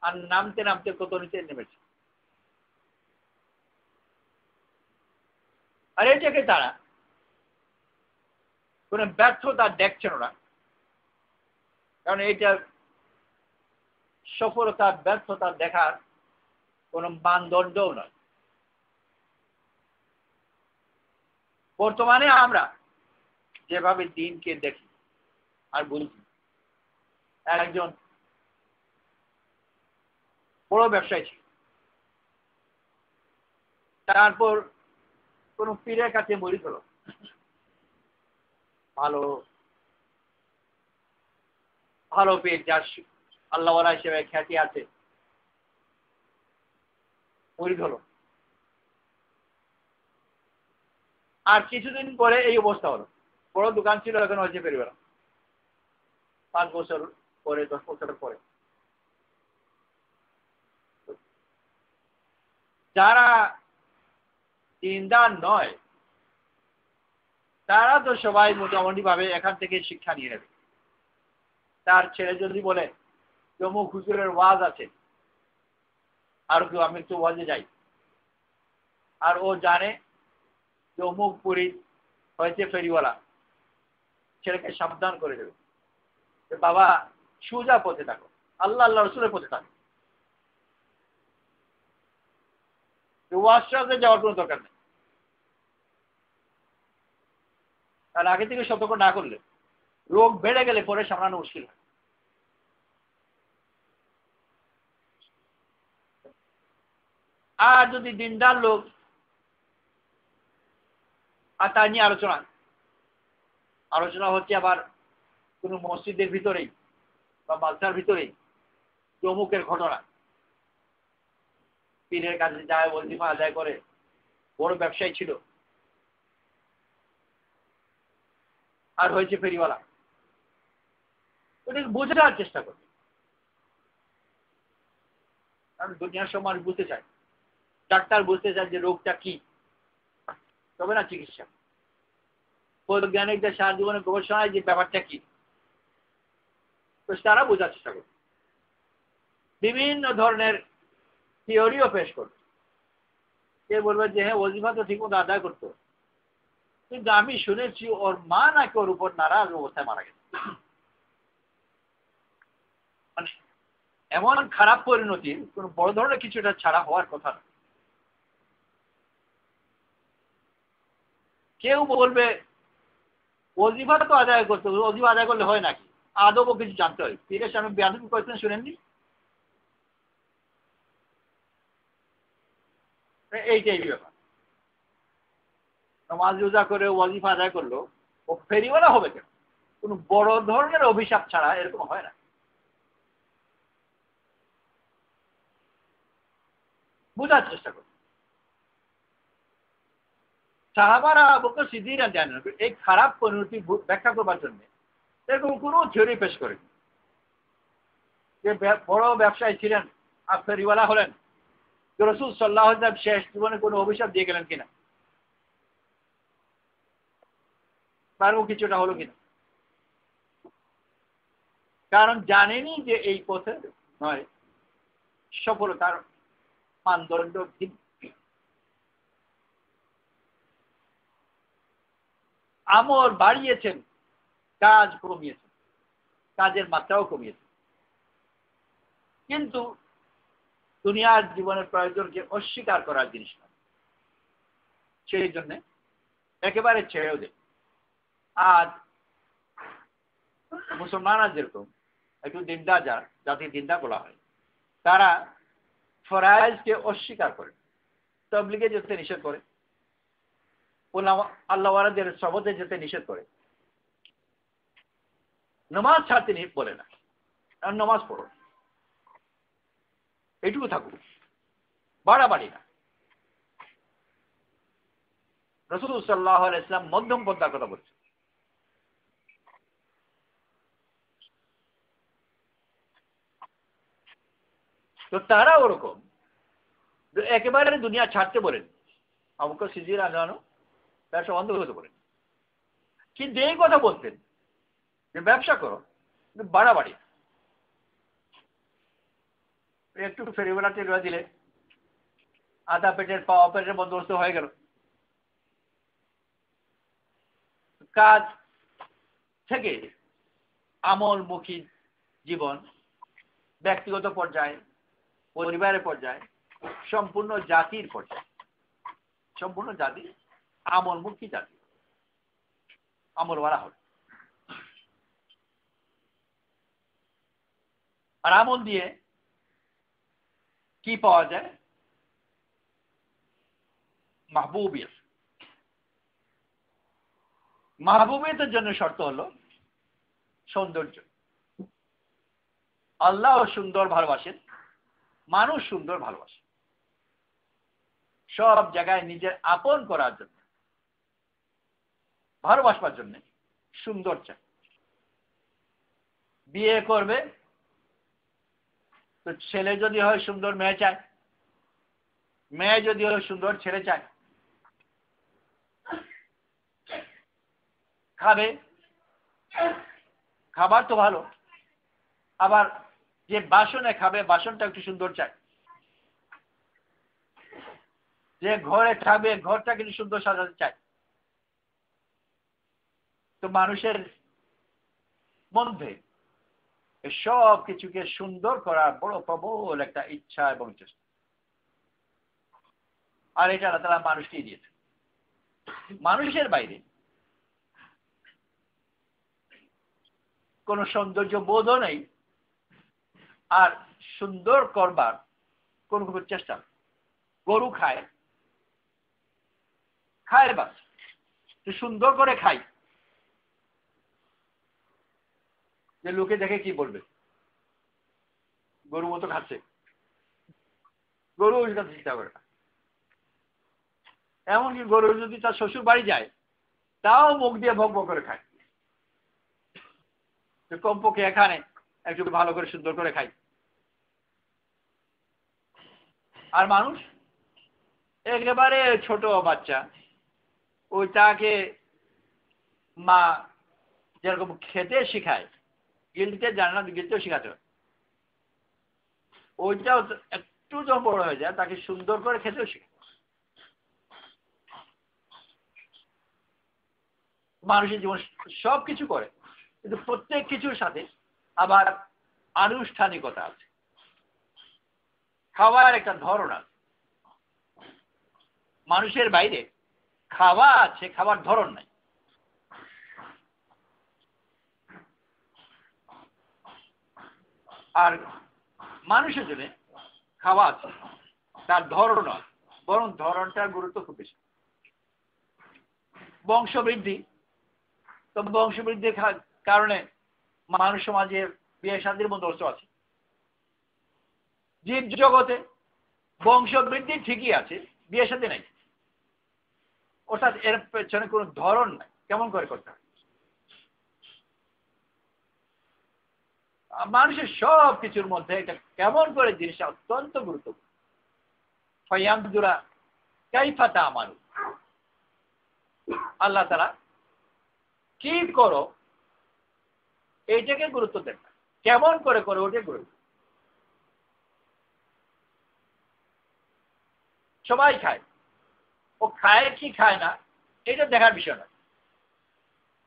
S1: আর নামতে নামতে কত নিচে নেমেছে। আর এটাকে তারা কোন ব্যর্থতা দেখছেন না, কারণ এটা সফলতা ব্যর্থতা দেখার কোন মানদণ্ডও নয়। বর্তমানে আমরা যেভাবে দিনকে দেখি আর বুঝি, একজন বড় ব্যবসায়ী ছিল, তারপর কোন পীরের কাছে মরিদ হলো, ভালো ভালো পীর যার আল্লাহওয়ালা হিসেবে খ্যাতি আছে, মরিদ হলো। আর কিছুদিন পরে এই অবস্থা হলো, বড় দোকান ছিল এখন হচ্ছে ফেরিওয়ালা। 5 বছর পরে 10 বছর পরে যারা দিনদার নয় তারা তো সবাই মোটামুটি ভাবে এখান থেকে শিক্ষা নিয়ে নেবে। তার ছেলে যদি বলে অমুক হুজুরের ওয়াজ আছে, আর কেউ আমি একটু ওয়াজে যাই, আর ও জানে যে অমুক পুরী হয়েছে ফেরিওয়ালা, ছেলেকে সাবধান করে দেবে যে বাবা সোজা পথে থাকো, আল্লাহ আল্লাহ রসুলের পথে থাকো, ওয়াজ যাওয়ার কোনো দরকার নেই। তার আগে থেকে সতর্ক না করলে রোগ বেড়ে গেলে পরে সামলানো মুশকিল হয়। আর যদি দিনদার লোক আর তা নিয়ে আলোচনা হচ্ছে আবার কোন মসজিদের ভিতরেই বা মাদ্রাসার ভিতরেই অমুকের ঘটনা, পীরের কাছে যায়, ওয়াজিফা আদায় করে, বড় ব্যবসায়ী ছিল আর হয়েছে ফেরিওয়ালা, ওটাকে বোঝার চেষ্টা করবে। কারণ দুনিয়ার সমাজ বুঝতে চায়, ডাক্তার বুঝতে চায় যে রোগটা কি, তবে না চিকিৎসা। বৈজ্ঞানিকদের সারা জীবনে গবেষণায় যে ব্যাপারটা কি, তো তারা বোঝার চেষ্টা করবে, বিভিন্ন ধরনের থিওরিও পেশ করবে। কে বলবে যে হ্যাঁ ওয়াজিফা তো ঠিক মতো আদায় করতো, কিন্তু আমি শুনেছি ওর মা নাকি ওর উপর নারাজ অবস্থায় মারা গেছে। মানে এমন খারাপ পরিণতি কোন বড় ধরনের কিছু এটা ছাড়া হওয়ার কথা না। কেউ বলবে ওয়াজিফা তো আদায় করতে, ওয়াজিফা আদায় করলে হয় নাকি, আদবও কিছু জানতে হয়। পীরের সামনে বেয়াদবি করেছেন শুনেননি? এইটাই ব্যাপার। নামাজ রোজা করে ওয়াজিফা আদায় করলো, ও ফেরিওয়ালা হবে কেন? কোন বড় ধরনের অভিশাপ ছাড়া এরকম হয় না। বোঝার চেষ্টা করো। সাহাবারা আবু বকর সিদ্দিক জানেন এই খারাপ পরিণতি ব্যাখ্যা করবার জন্য এরকম কোনো থিওরি পেশ করেন। যে বড় ব্যবসায়ী ছিলেন আর ফেরিওয়ালা হলেন, রাসূল সাল্লাল্লাহু আলাইহি ওয়াসাল্লাম শেষ জীবনে কোনো অভিশাপ দিয়ে গেলেন কিনা? পারবো কিছুটা হলো কিনা, কারণ জানেনি যে এই পথে নয় সফলতার মানদণ্ড ভিত্তি। আমল বাড়িয়েছেন, কাজ কমিয়েছেন, কাজের মাত্রাও কমিয়েছেন, কিন্তু দুনিয়ার জীবনের প্রয়োজনকে অস্বীকার করার জিনিস না, সেই জন্য একেবারে ছেড়েও দেয়। আজ মুসলমানরা যেরকম একটু দিনদার, জাতির দিনদার বলা হয়, তারা ফরাইজকে অস্বীকার করে, তবলিগে যেতে নিষেধ করে, আল্লাহওয়ালাদের সবতে যেতে নিষেধ করে, নামাজ ছাড়তে বলে না, নামাজ পড়ো, এইটুকু থাকুক, বাড়াবাড়ি না। রাসূল সাল্লাল্লাহু আলাইহি ওয়াসাল্লাম মধ্যম পন্থার কথা বলছে। তো তারা ওরকম একেবারে দুনিয়া ছাড়তে বলেন, আমাকে সিজির আনানো ব্যবসা বন্ধ করতে বলেন, কিন্তু এই কথা বলতেন যে ব্যবসা করো, কিন্তু বাড়াবাড়ি। একটু ফেরিবেলাতে রয়ে দিলে আধা পেটের পাওয়া পেটের বন্দোবস্ত হয়ে গেল। কাজ থেকে আমলমুখী জীবন ব্যক্তিগত পর্যায়ে, পরিবারের পর্যায়ে, সম্পূর্ণ জাতির পর্যায়ে, সম্পূর্ণ জাতি আমলমুখী জাতি, আমলওয়ালা হবে। আর আমল দিয়ে কি পাওয়া যায়? মাহবুবিয়ত। মাহবুবিয়তের জন্য শর্ত হলো সৌন্দর্য। আল্লাহ সুন্দর ভালোবাসেন, মানুষ সুন্দর ভালোবাসে। সব জায়গায় নিজের আপন করার জন্য, ভালোবাসবার জন্য সুন্দর চাই। বিয়ে করবে তো ছেলে যদি হয় সুন্দর মেয়ে চায়, মেয়ে যদি হয় সুন্দর ছেলে চায়। খাবে, খাবার তো ভালো, আবার যে বাসনে খাবে বাসনটা একটু সুন্দর চায়। যে ঘরে থাকবে ঘরটা কিন্তু সুন্দর সাজাতে চায়। তো মানুষের মধ্যে সব কিছুকে সুন্দর করার বড় প্রবল একটা ইচ্ছা এবং চেষ্টা, আর এটা আল্লাহ তাআলা মানুষকেই দিয়েছে। মানুষের বাইরে কোন সৌন্দর্য বোধও নেই, আর সুন্দর করবার কোন চেষ্টা নেই। গরু খায়, খায় বাস, সুন্দর করে খাই, যে লোকে দেখে কি বলবে, গরু মতো খাচ্ছে, গরু চিন্তা করে না। এমনকি গরু যদি তার শ্বশুর বাড়ি যায় তাও মুখ দিয়ে ভক ভক করে খায়, কমপক্ষে এখানে একটু ভালো করে সুন্দর করে খাই। আর মানুষ একেবারে ছোট বাচ্চা, ওইটাকে মা যেরকম খেতে শিখায়, গিলতে জানে না, গিলতেও শিখাতে হয়, ওইটাও একটু যখন বড় হয়ে যায় তাকে সুন্দর করে খেতেও শিখায়। মানুষের জীবন সব কিছু করে, কিন্তু প্রত্যেক কিছুর সাথে আবার আনুষ্ঠানিকতা আছে, খাওয়ার একটা ধরন আছে। মানুষের বাইরে খাওয়া আছে, খাবার ধরন নাই। আর মানুষের জন্য খাওয়া আছে, তার ধরন আছে, বরং ধরনটার গুরুত্ব খুব বেশি। বংশবৃদ্ধি, তো বংশবৃদ্ধির কারণে মানুষ সমাজে বিয়ে শাদীর বন্দোবস্ত আছে। জীব জগতে বংশবৃদ্ধি ঠিকই আছে, বিয়ে শাদী নাই, অর্থাৎ এর পেছনে কোনো ধরন নাই, কেমন করে করতে হয়। মানুষের সব কিছুর মধ্যে এটা কেমন করে জিনিসটা অত্যন্ত গুরুত্বপূর্ণ। ফায়ামদুরা কাইফা তা'মালুন, আল্লাহ তাআলা কি করো এইটাকে গুরুত্ব দেন না, কেমন করে করো ওটাই গুরুত্ব। সবাই খায়, ও খায় কি খায় না এটা দেখার বিষয় না,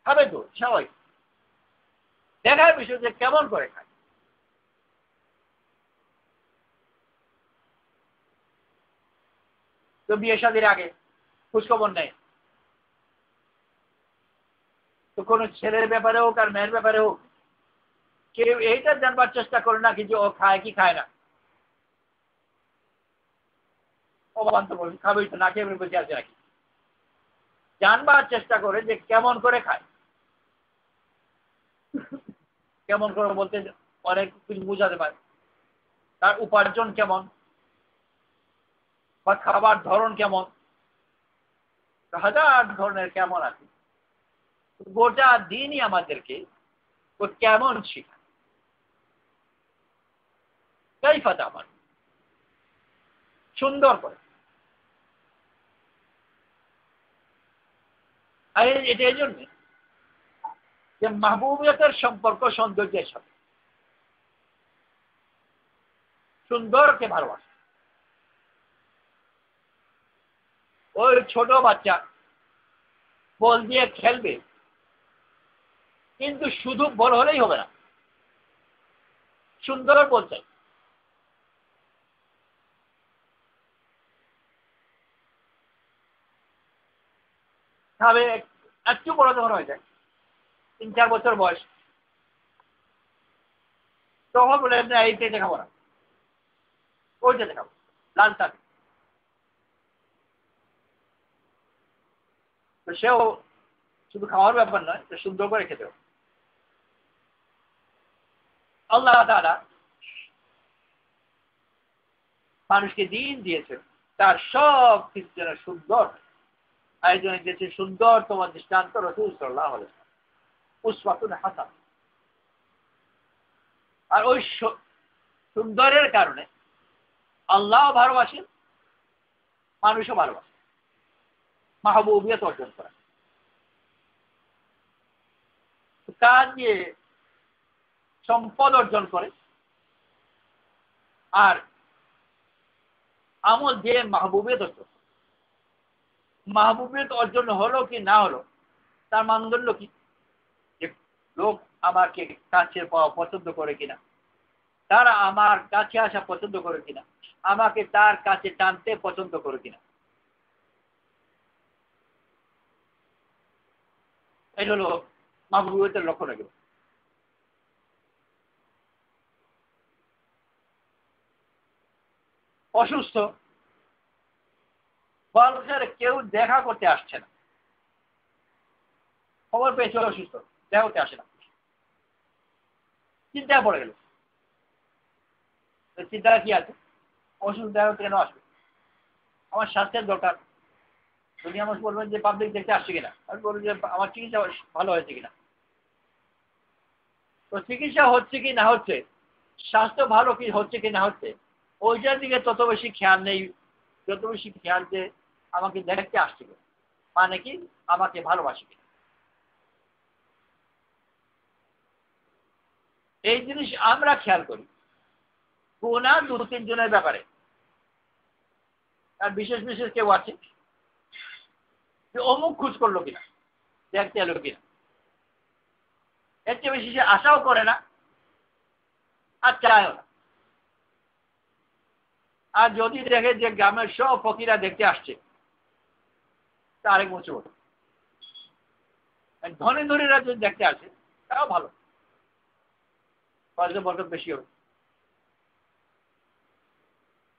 S1: খাবে তো সবাই, দেখার বিষয় যে কেমন করে খায়। তো বিয়ে শাদীর আগে খোঁজখবর নেয়, তো কোনো ছেলের ব্যাপারে হোক আর মেয়ের ব্যাপারে হোক কেউ এইটা জানবার চেষ্টা করে না কি যে ও খায় কি খায় না। অবান্ত বলছি খাবেই তো, না খেয়ে বসে আছে নাকি, জানবার চেষ্টা করে যে কেমন করে খায়। কেমন করে বলতে অনেক কিছু বোঝাতে পারে, তার উপার্জন কেমন বা খাবার ধরন কেমন, হাজার ধরনের কেমন আছে। গোটা দিনই আমাদেরকে ও কেমন শিখায়, কাইফা তামান, সুন্দর করে। আর এটা এই জন্যে যে মাহবুবিয়তের সম্পর্ক সৌন্দর্যের সাথে, সুন্দরকে ভালোবাসে। ওই ছোট বাচ্চা বল দিয়ে খেলবে, কিন্তু শুধু বল হলেই হবে না, সুন্দর বল চাই। তবে একটু বড় যখন হয়ে যায় 3-4 বছর বয়স, তখন বলে এইটা দেখাবো না, ওইটা দেখাবো, লাল তাক। তো সেও শুধু খাওয়ার ব্যাপার নয়, সুন্দর করে খেতে হবে। আল্লাহ তাআলা মানুষকে দিন দিয়েছেন তার সব কিছু যেন সুন্দর, আয়োজনে দিয়েছে সুন্দর তোমার দৃষ্টান্ত রাসূল সাল্লাল্লাহু আলাইহি ওয়াসাল্লাম, উসওয়াতুন হাসান। আর ওই সুন্দরের কারণে আল্লাহ ভালোবাসেন, মানুষও ভালোবাসে, মাহবুবিয়ত অর্জন করে। কাজ দিয়ে সম্পদ অর্জন করে, আর আমল দিয়ে মাহবুবিয়ত অর্জন করে। মাহবুবিয়ত অর্জন হলো কি না হলো তার মানদণ্ড কি, যে লোক আমাকে কাছে পাওয়া পছন্দ করে কিনা, তারা আমার কাছে আসা পছন্দ করে কিনা, আমাকে তার কাছে টানতে পছন্দ করে কিনা। এই হলো মাহবুবিয়তের লক্ষণ। এগুলো অসুস্থ বলছেন কেউ দেখা করতে আসছে না, খবর পেয়েছে অসুস্থ, দেখা করতে আসে না, চিন্তায় পড়ে গেল। চিন্তা কি আছে, অসুস্থ দেখা করতে কেন আসবে, আমার স্বাস্থ্যের দরকার। যদি আমার বলবেন যে পাবলিক দেখতে আসছে কিনা, আমি বলবো যে আমার চিকিৎসা ভালো হয়েছে কিনা। তো চিকিৎসা হচ্ছে কি না হচ্ছে, স্বাস্থ্য ভালো কি হচ্ছে কি না হচ্ছে, ওইটার দিকে তত বেশি খেয়াল নেই, যত বেশি খেয়াল যে আমাকে দেখতে আসছে কিনা, মানে কি আমাকে ভালোবাসে কিনা। এই জিনিস আমরা খেয়াল করি কোনা 2-3 জনের ব্যাপারে। আর বিশেষ বিশেষ কেউ আছে যে অমুক খোঁজ করলো কিনা, দেখতে এলো কিনা, এর চেয়ে বেশি সে আশাও করে না আর চায়ও না। আর যদি দেখে যে গ্রামের সব ফকিরা দেখতে আসছে, তা আরেক মুছে ওঠে। ধনী ধনীরা যদি দেখতে আসে তাও ভালো, ফজলে বরকত বেশি হবে।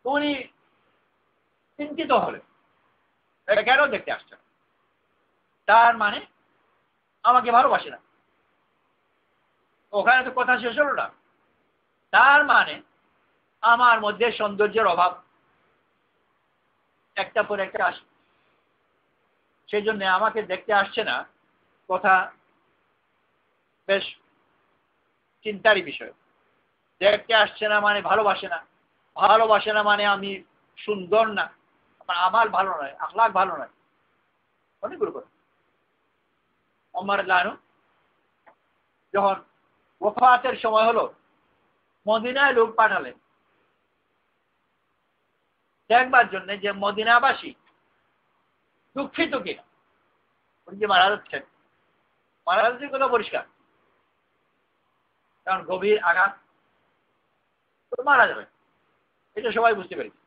S1: উনি চিন্তিত হলে এটা কেন দেখতে আসছে, তার মানে আমাকে ভালোবাসে না। ওখানে তো কথা শেষ হলো না, তার মানে আমার মধ্যে সৌন্দর্যের অভাব একটা পর একটা আসে, সেই জন্য আমাকে দেখতে আসছে না। কথা বেশ চিন্তারই বিষয়। দেখতে আসছে না মানে ভালোবাসে না, ভালোবাসে না মানে আমি সুন্দর না, আমার ভালো নয়, আখলাক ভালো নয়, অনেকগুলো কথা। ওমর লানু যখন ওফাতের সময় হলো, মদিনায় লোক পাঠালেন দেখবার জন্য যে মদিনাবাসী দুঃখিত কিনা। উনি যে মারা যাচ্ছেন, মারা যাচ্ছে কথা পরিষ্কার, কারণ গভীর আঘাত, তো মারা যাবে, এটা সবাই বুঝতে পেরেছে।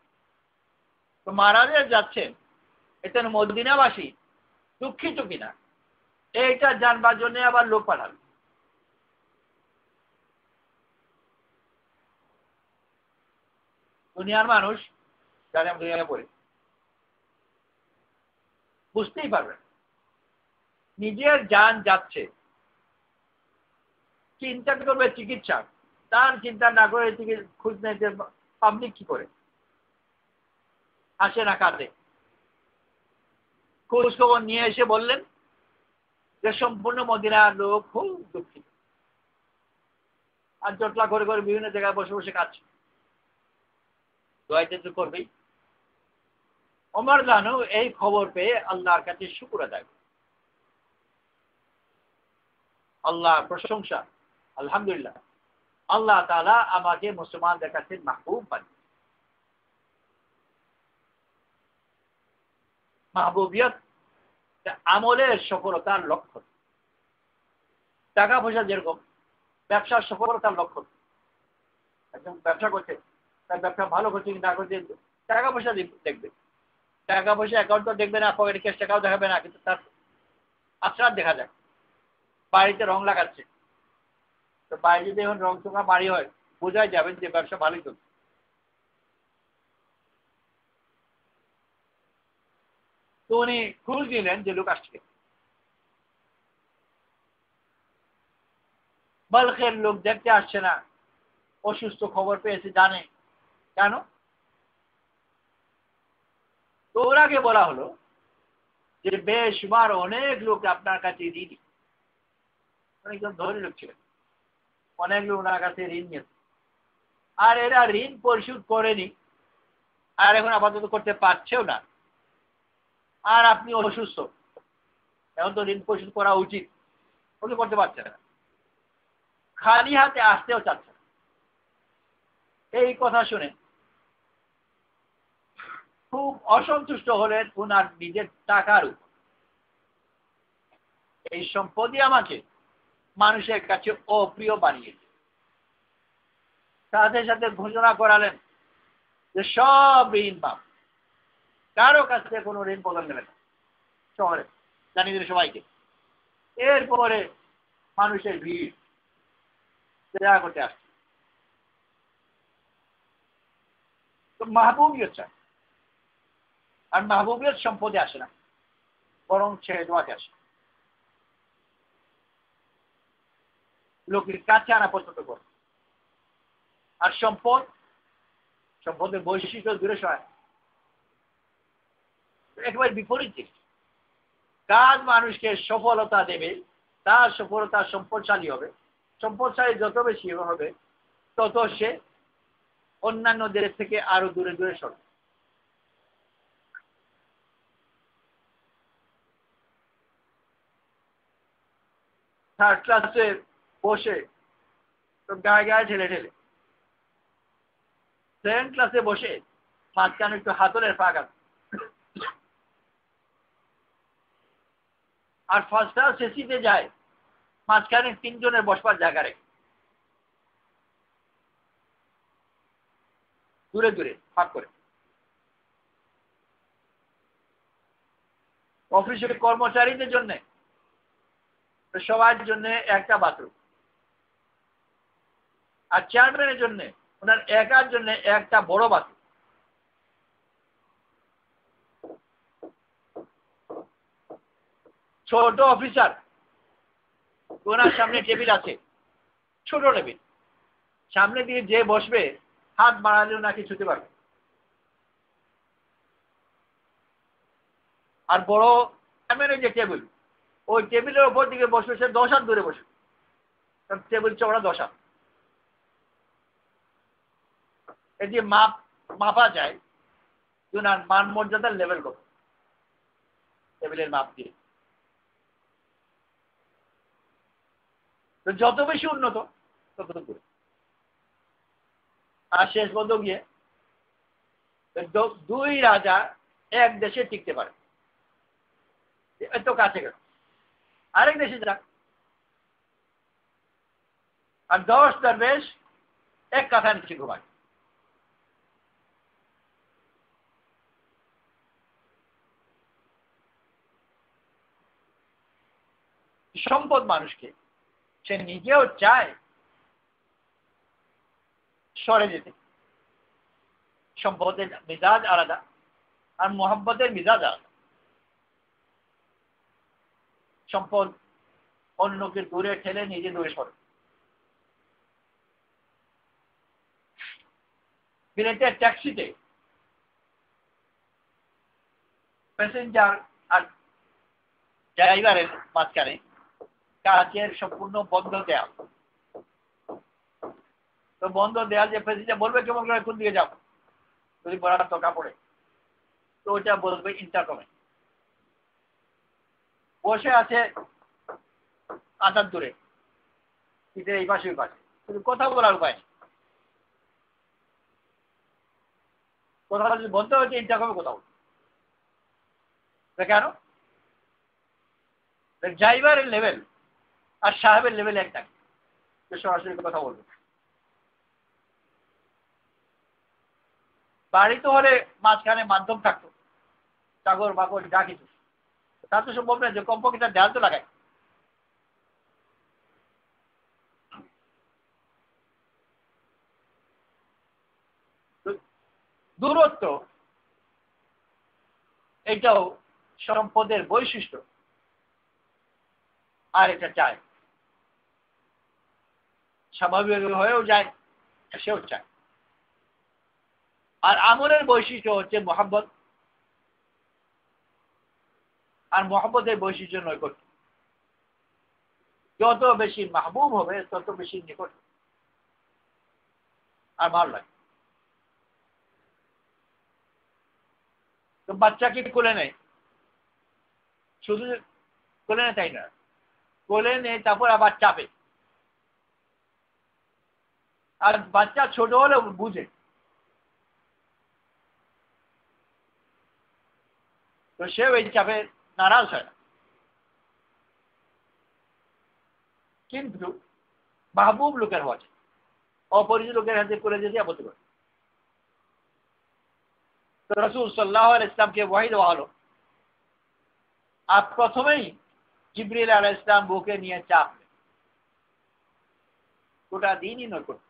S1: তো মারা যাচ্ছেন, এতে মদিনাবাসী দুঃখিত কিনা এইটা জানবার জন্য আবার লোক পাঠাল। দুনিয়ার মানুষ যারা দুনিয়ায় পড়ে বুঝতেই পারবেন, নিজের জান যাচ্ছে, চিন্তা করবে চিকিৎসা, তার চিন্তা না করে খোঁজ নেই যে পাবলিক কি করে, আসে না কাঁদে, খোঁজ খবর নিয়ে এসে বললেন যে সম্পূর্ণ মদিনার লোক খুব দুঃখিত, আর জটলা করে করে বিভিন্ন জায়গায় বসে বসে কাঁদছে। দোয়াইতে তো করবেই। ওমর জানু এই খবর পেয়ে আল্লাহর কাছে শুকর আদায় করে, আল্লাহ প্রশংসা, আলহামদুলিল্লাহ, আল্লাহ তাআলা আমাকে মুসলমানদের কাছে মাহবুব বানিয়ে। মাহবুবিয়ত আমলের সফলতার লক্ষণ। টাকা পয়সা যেরকম ব্যবসার সফলতার লক্ষণ। একজন ব্যবসা করছে, তার ব্যবসা ভালো করছে কি না করছে টাকা পয়সা দেখবে, টাকা পয়সা অ্যাকাউন্ট তো দেখবে না, পকেটে ক্যাশ টাকাও দেখাবে না, কিন্তু তার আশ্রাত দেখা যায়। বাড়িতে রং লাগাচ্ছে, তো বাড়ি যদি এখন রং চোখা বাড়ি হয়, বোঝাই যাবেন যে ব্যবসা ভালোই চলছে। তো উনি খোঁজ নিলেন যে লোক আসছে, বালখের লোক দেখতে আসছে না, অসুস্থ, খবর পেয়েছে, জানে কেন। তো ওনাকে বলা হলো যে বেশবার অনেক লোক আপনার কাছে ঋণী, একজন ধনী লোক ছিলেন, অনেক লোক ওনার কাছে ঋণ নিয়েছে, আর এরা ঋণ পরিশোধ করেনি, আর এখন আপাতত করতে পারছেও না, আর আপনি অসুস্থ, এখন তো ঋণ পরিশোধ করা উচিত, ওকে করতে পারছে না, খালি হাতে আসতেও চাচ্ছে না। এই কথা শুনে খুব অসন্তুষ্ট হলেন ওনার নিজের টাকার উপর। এই সম্পদই আমাকে মানুষের কাছে অপ্রিয় বানিয়েছে। সাথে সাথে ঘোষণা করালেন যে সব ঋণ মাফ, কারো কাছে কোনো ঋণ প্রদান নেবে না, শহরে জানিয়ে দিল সবাইকে। এরপরে মানুষের ভিড় দেখা করতে আসছে। তো মাহবুবিয়ত চায়, আর মাহবুবিয়ত সম্পদে আসে না, বরং ছেড়ে দেওয়াতে আসে, লোকের কাছে আনা পছন্দ করে। আর সম্পদের বৈশিষ্ট্য দূরে সরায়, একেবারে বিপরীত জিনিস। কাজ মানুষকে সফলতা দেবে, তার সফলতা সম্পদশালী হবে, সম্পদশালী যত বেশি হবে তত সে অন্যান্যদের থেকে আরো দূরে দূরে সরবে। থার্ড ক্লাসে বসে তো গায়ে গায়ে ঠেলে ঠেলে, সেকেন্ড ক্লাসে বসে মাঝখানে একটু হাতলের ফাঁক আছে, আর ফার্স্ট ক্লাস এসিতে যায় মাঝখানে তিনজনের বসবার জায়গা রেখে, দূরে দূরে ফাঁক করে। অফিসের কর্মচারীদের জন্য সবার জন্য একটা বাথরুম, আর চেয়ারম্যানের জন্য ওনার একার জন্য একটা বড় বাথরুম। ছোট অফিসার, ওনার সামনে টেবিল আছে, ছোট টেবিল, সামনে দিয়ে যে বসবে হাত বাড়ালেও নাকি ছুতে পারবে। আর বড় চেয়ারম্যানের যে টেবিল, ওই টেবিলের উপর দিকে বসবে সে 10 হাত দূরে বসবে, কারণ টেবিল চওড়া 10 হাত। এটি মাপা যায় ওনার মান মর্যাদার লেভেল কত, টেবিলের মাপ দিয়ে। তো যত বেশি উন্নত তত দূরে। আর শেষ পর্যন্ত গিয়ে দুই রাজা এক দেশে টিকতে পারে, এত কাছে গেল। আরেক দেশে যাক, আর 10 দরবেশ এক কাঁথা নিচে ঘুমায়। সম্পদ মানুষকে, সে নিজেও চায় সরে যেতে। সম্পদের মিজাজ আলাদা, আর মোহাম্মতের মিজাজ আলাদা। সম্পদ অন্যকে দূরে ঠেলে নিজে দূরে সরে। বিলেতের ট্যাক্সিতে প্যাসেঞ্জার আর ড্রাইভারের মাঝখানে কাচের সম্পূর্ণ বন্ধ দেওয়া। তো বন্ধ দেওয়া যে প্যাসেঞ্জার বলবে কেমন করে কোন দিকে যাবো, যদি বলার দরকার পড়ে, তো ওইটা বলবে ইন্টারকমে। বসে আছে আধার দূরে, শীতের এই পাশে ওই পাশে, কিন্তু কথা বলার উপায় নেই। কথাটা যদি বলতে হচ্ছে ইন্টারকমে কথা বলবে। কেন? ড্রাইভারের লেভেল আর সাহেবের লেভেল এক থাকে, সরাসরি কথা বলবে। বাড়িতে হলে মাঝখানে মাধ্যম থাকতো, চাকর বাকর যা কিছু, তা তো সম্ভব না যে কমপক্ষে তার দেয়াল তো লাগায়। দূরত্ব এটাও সম্পদের বৈশিষ্ট্য, আর এটা চায়, স্বাভাবিক হয়েও যায়, সেও চায়। আর আমলের বৈশিষ্ট্য হচ্ছে মোহাম্মত, আর মোহাম্মতের বৈশিষ্ট্য নৈকট্য। যত বেশি মাহবুব হবে তত বেশি নিকট আর ভালো লাগে। তো বাচ্চাকে কোলে নেয়, শুধু কোলে নেয় তাই না, কোলে নেয় তারপর আবার চাপে। আর বাচ্চা ছোট হলে বুঝে, তো সেও এই চাপে নারাজ হয় না। কিন্তু মাহবুব লোকের হওয়া যায়, অপরিচিত লোকের হাতে করে যেতে আপত্তি করে। তো রাসূল সাল্লাল্লাহু আলাইহি ইসলামকে ওয়াহী দেওয়া হলো, আর প্রথমেই জিবরিল আলাইহিস সালাম বুকে নিয়ে চাপ, গোটা দিনই নৈকট্য।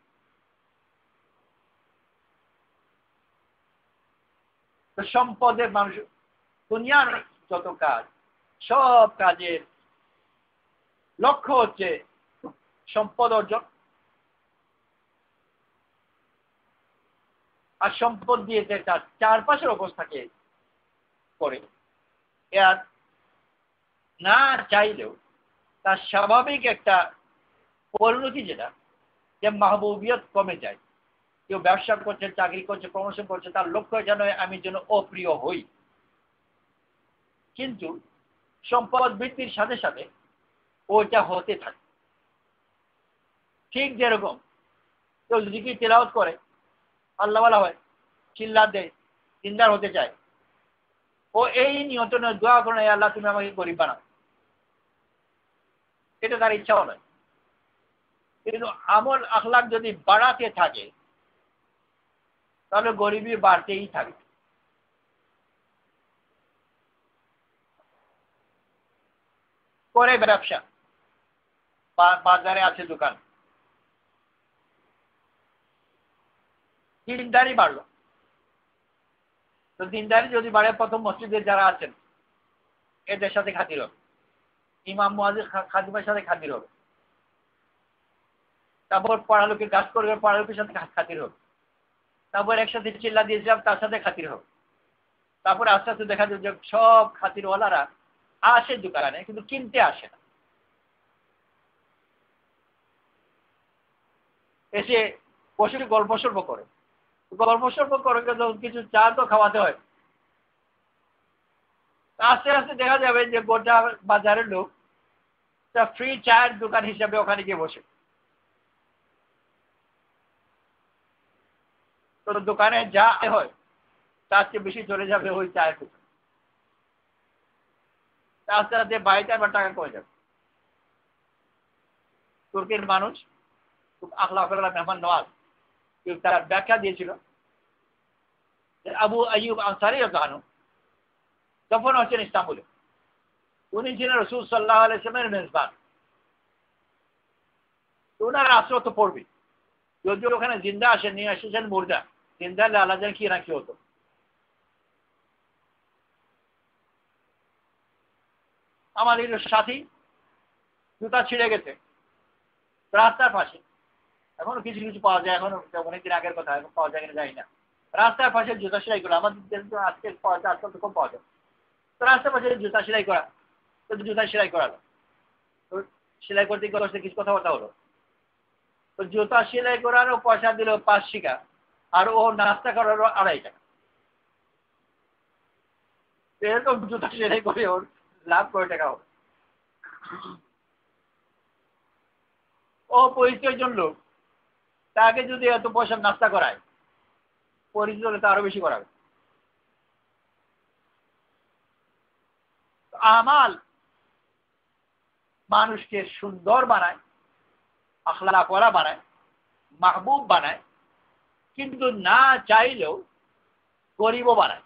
S1: তো সম্পদের মানুষ, দুনিয়ার যত কাজ, সব কাজের লক্ষ্য হচ্ছে সম্পদ অর্জন, আর সম্পদ দিয়ে তার চারপাশের অবস্থাকে করে। এর না চাইলেও তার স্বাভাবিক একটা পরিণতি যেটা, যে মাহবুবিয়ত কমে যায়। কেউ ব্যবসা করছে, চাকরি করছে, প্রমোশন করছে, তার লক্ষ্য যেন আমি যেন অপ্রিয় হই। কিন্তু সম্পদ বৃদ্ধির সাথে সাথে ওইটা হতে থাকে। ঠিক যেরকম কেউ জিকির তেলাওয়াত করে, আল্লাহওয়ালা হয়, চিল্লা দেয়, দিনদার হতে চায়, ও এই নিয়ন্ত্রণে দোয়া করে, আল্লাহ তুমি আমাকে গরিব বানাও, এটা তার ইচ্ছাও নয়। কিন্তু আমল আখলাক যদি বাড়াতে থাকে তাহলে গরিবী বাড়তেই থাকে। করে ব্যবসা, বাজারে আছে দোকান, দিনদারি বাড়লো। তো দিনদারি যদি বাড়ে, প্রথম মসজিদে যারা আছেন এদের সাথে খাতির হবে, ইমাম মুয়াজ্জিন খাদিমের সাথে খাতির হবে, তারপর পড়ালোকের কাজ করবে, পড়ালোকের সাথে খাতির হবে, তারপর একসাথে চিল্লা দিয়েছিলাম তার সাথে খাতির হবে। তারপরে আস্তে আস্তে দেখা যায় যে সব খাতিরওয়ালারা আসে দোকানে, কিন্তু কিনতে আসে না, এসে বসে গল্প সল্প করে। গল্প সল্প করে কিছু চা তো খাওয়াতে হয়। আস্তে আস্তে দেখা যাবে যে গোটা বাজারের লোক তা ফ্রি চায়ের দোকান হিসাবে ওখানে গিয়ে বসে। তো দোকানে যা হয় তার চেয়ে বেশি চলে যাবে ওই চায়ের দোকান। আস্তে আস্তে 22-23 টাকা কমে যাবে। তুর্কির মানুষ খুব আখলাকুল্লাহ মেহমান নওয়াজ। তার ব্যাখ্যা দিয়েছিল আবু আইয়ুব আনসারী রাদিয়াল্লাহু আনহু তখন হচ্ছেন ইস্তাম্বুলে, উনি ছিলেন রাসূল সাল্লাল্লাহু আলাইহি ওয়াসাল্লামের মেজবান। ওনার আসর তো পড়বে, যদিও ওখানে জিন্দা আসেন, নিয়ে এসেছেন মুর্দা। জিন্দা আল্লাহ জানে কি না কি হতো। আমাদের সাথী জুতা ছিঁড়ে গেছে রাস্তার পাশে, এখনো কিছু কিছু পাওয়া যায়, এখনো অনেকদিন আগের কথা, এখন পাওয়া যায় কিনা জানি না। রাস্তার পাশে জুতা সেলাই করা, আমাদের আজকে পাওয়া যায়, আজকাল তো কম পাওয়া যায়। তো রাস্তার পাশে জুতা সেলাই করা, তো জুতা সেলাই করালো। তো সেলাই করতে গিয়ে কিছু কথাবার্তা হলো। তো জুতা সেলাই করারও পয়সা দিল 5 টাকা, আর ও নাস্তা করারও 2.5 টাকা। এরকম জুতা সেলাই করে ওর লাভ করে টাকা হবে। ও পরিচয়জন লোক, তাকে যদি এত পয়সা নাস্তা করায়, পরিচিত হলে তো আরো বেশি করাবে। আমাল মানুষকে সুন্দর বানায়, আখলাক ওয়ালা বানায়, মাহবুব বানায়, কিন্তু না চাইলেও গরিবও বানায়।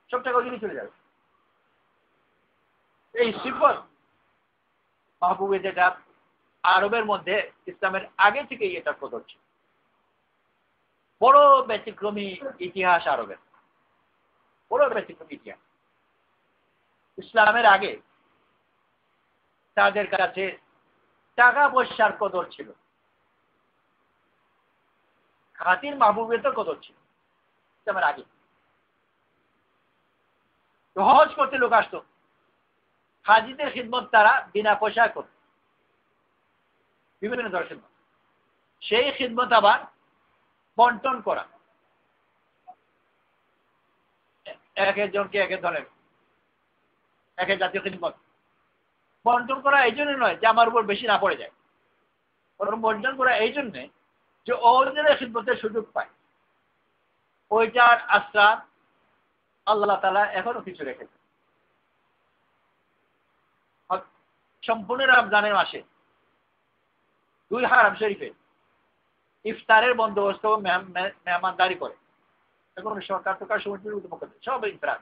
S1: সব টাকা ওদিকে চলে যাবে। এই সিফত মাহবুবে, যেটা আরবের মধ্যে ইসলামের আগে থেকেই এটা কদর ছিল। বড় ব্যতিক্রমী ইতিহাস আরবের, বড় ব্যতিক্রমী ইতিহাস। ইসলামের আগে তাদের কাছে টাকা পয়সার কদর ছিল, খাতির মাহবুবের তো কদর ছিল ইসলামের আগে। হজ করতে লোক আসতো, হাজিদের খিদমত তারা বিনা পয়সায় করত, বিভিন্ন ধরনের খিদমত। সেই খিদমত আবার বন্টন করা, এক একজনকে এক এক ধরনের, এক এক জাতীয় খিদমত বন্টন করা এই জন্য নয় যে আমার উপর বেশি না পড়ে যায়, বরং বন্টন করা এই জন্যে যে অন্যের খিদমতের সুযোগ পায়। ওইটার আশ্রা আল্লাহ তাআলা এখনো কিছু রেখেছে। সম্পূর্ণ রমজানের মাসে 2 হারাম শরীফে ইফতারের বন্দোবস্ত মেহমানদারি করে। এখন সরকার তো সমুদ্রের উদ্যোগ সব ইফতার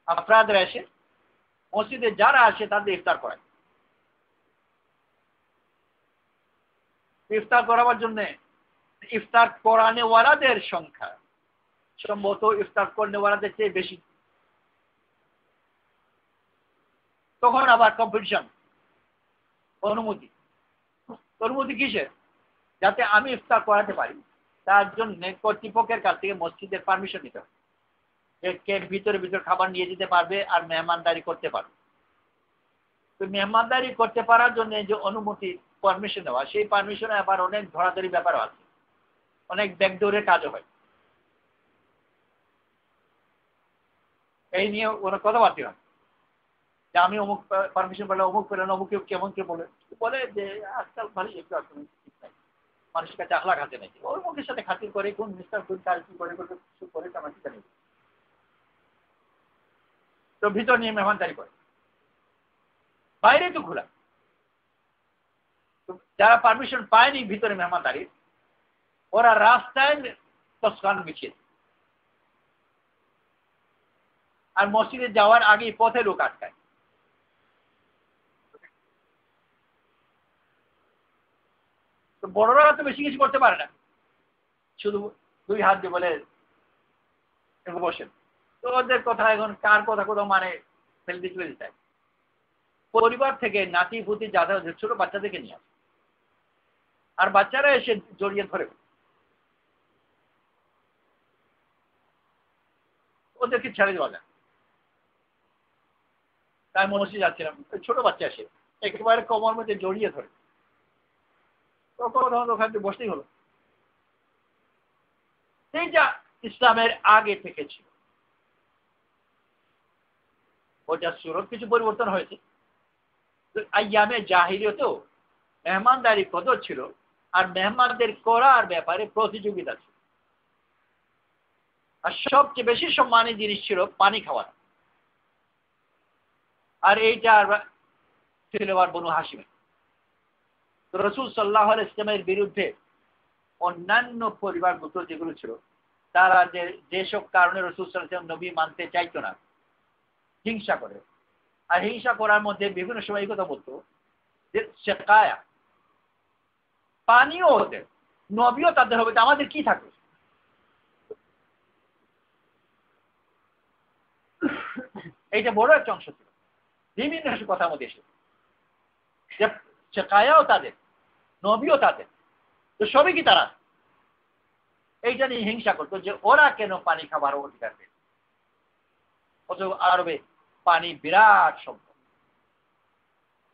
S1: আপনাদের এসে মসজিদে যারা আসে তাদের ইফতার করায়। ইফতার করাবার জন্য ইফতার করানেওয়ালাদের সংখ্যা সম্ভবত ইফতার করানেওয়ালাদের চেয়ে বেশি। তখন আবার কম্পিটিশন, অনুমতি। অনুমতি কিসের? যাতে আমি ইফতার করাতে পারি তার জন্য কর্তৃপক্ষের কাছ থেকে মসজিদের পারমিশন নিতে হবে, যে কে ভিতরে ভিতরে খাবার নিয়ে যেতে পারবে আর মেহমানদারি করতে পারবে। তো মেহমানদারি করতে পারার জন্য যে অনুমতি, পারমিশন দেওয়া, সেই পারমিশনে আবার অনেক ধরাধরি ব্যাপারও আছে, অনেক ব্যাকডোরের কাজও হয়। এই নিয়ে ওরা কথাবার্তা হয় যে আমি অমুক পারমিশন পেলাম, অমুক পেলাম, অমুক কেমন কে বলে যে আজকাল ভালোই একটু আসলে ঠিক নাই, মানুষের কাছে আখলাক আছে নাকি, ওর মুখের সাথে খাতির করে কোন মিস্টার কোন কাজ কি করে কিছু করে আমার ঠিক নেই। তো ভিতর নিয়ে মেহমানদারি করে, বাইরে তো খোলা। যারা পারমিশন পায়নি ভিতরে মেহমানদারি, ওরা রাস্তায় দস্তান বিছিয়ে, আর মসজিদে যাওয়ার আগে পথে লোক আটকায়। তো বড়রা তো বেশি কিছু করতে পারে না, শুধু 2 হাত দিয়ে বলে বসেন। তো ওদের কথা এখন কার কথা কোথাও মানে ফেলে দিয়ে চলে যেতে হয়। পরিবার থেকে নাতি পুতি যারা ছোট বাচ্চাদেরকে নিয়ে আসে, আর বাচ্চারা এসে জড়িয়ে ধরে ওদেরকে ছেড়ে দেওয়া যায়। তাই মসজিদ যাচ্ছিলাম, ছোট বাচ্চা আসে একেবারে কোমর মধ্যে জড়িয়ে ধরে, তখন ওখানে বসতেই হলো। সেইটা ইসলামের আগে থেকে ছিল। ওইটা সুরত কিছু পরিবর্তন হয়েছে, আইয়ামে জাহিলিয়াতেও মেহমানদারি কদর ছিল, আর মেহমানদের করার ব্যাপারে প্রতিযোগিতা ছিল। আর সবচেয়ে বেশি সম্মানী জিনিস ছিল পানি খাওয়া। আর এইটা ছিল আর বনু হাশিমের। তো রাসূল সাল্লাল্লাহু আলাইহি ওয়াসাল্লামের বিরুদ্ধে অন্যান্য পরিবারগত যেগুলো ছিল, তারা যেসব কারণে রাসূল সাল্লাল্লাহু আলাইহি ওয়াসাল্লাম নবী মানতে চাইতো না, হিংসা করে। আর হিংসা করার মধ্যে বিভিন্ন সময় এই কথা বলতো যে সেকায়া, পানিও ওদের, নবীও তাদের হবে, আমাদের কি থাকবে? এইটা বড় একটা অংশ ছিল বিভিন্ন কথার মধ্যে এসে, যে সেকায়াও তাদের, নবীও তাদের, তো সবই কি তারা? এইটা নিয়ে হিংসা করতো যে ওরা কেন পানি খাবার অধিকার পেয়ে। অথচ আরবে পানি বিরাট সম্পদ।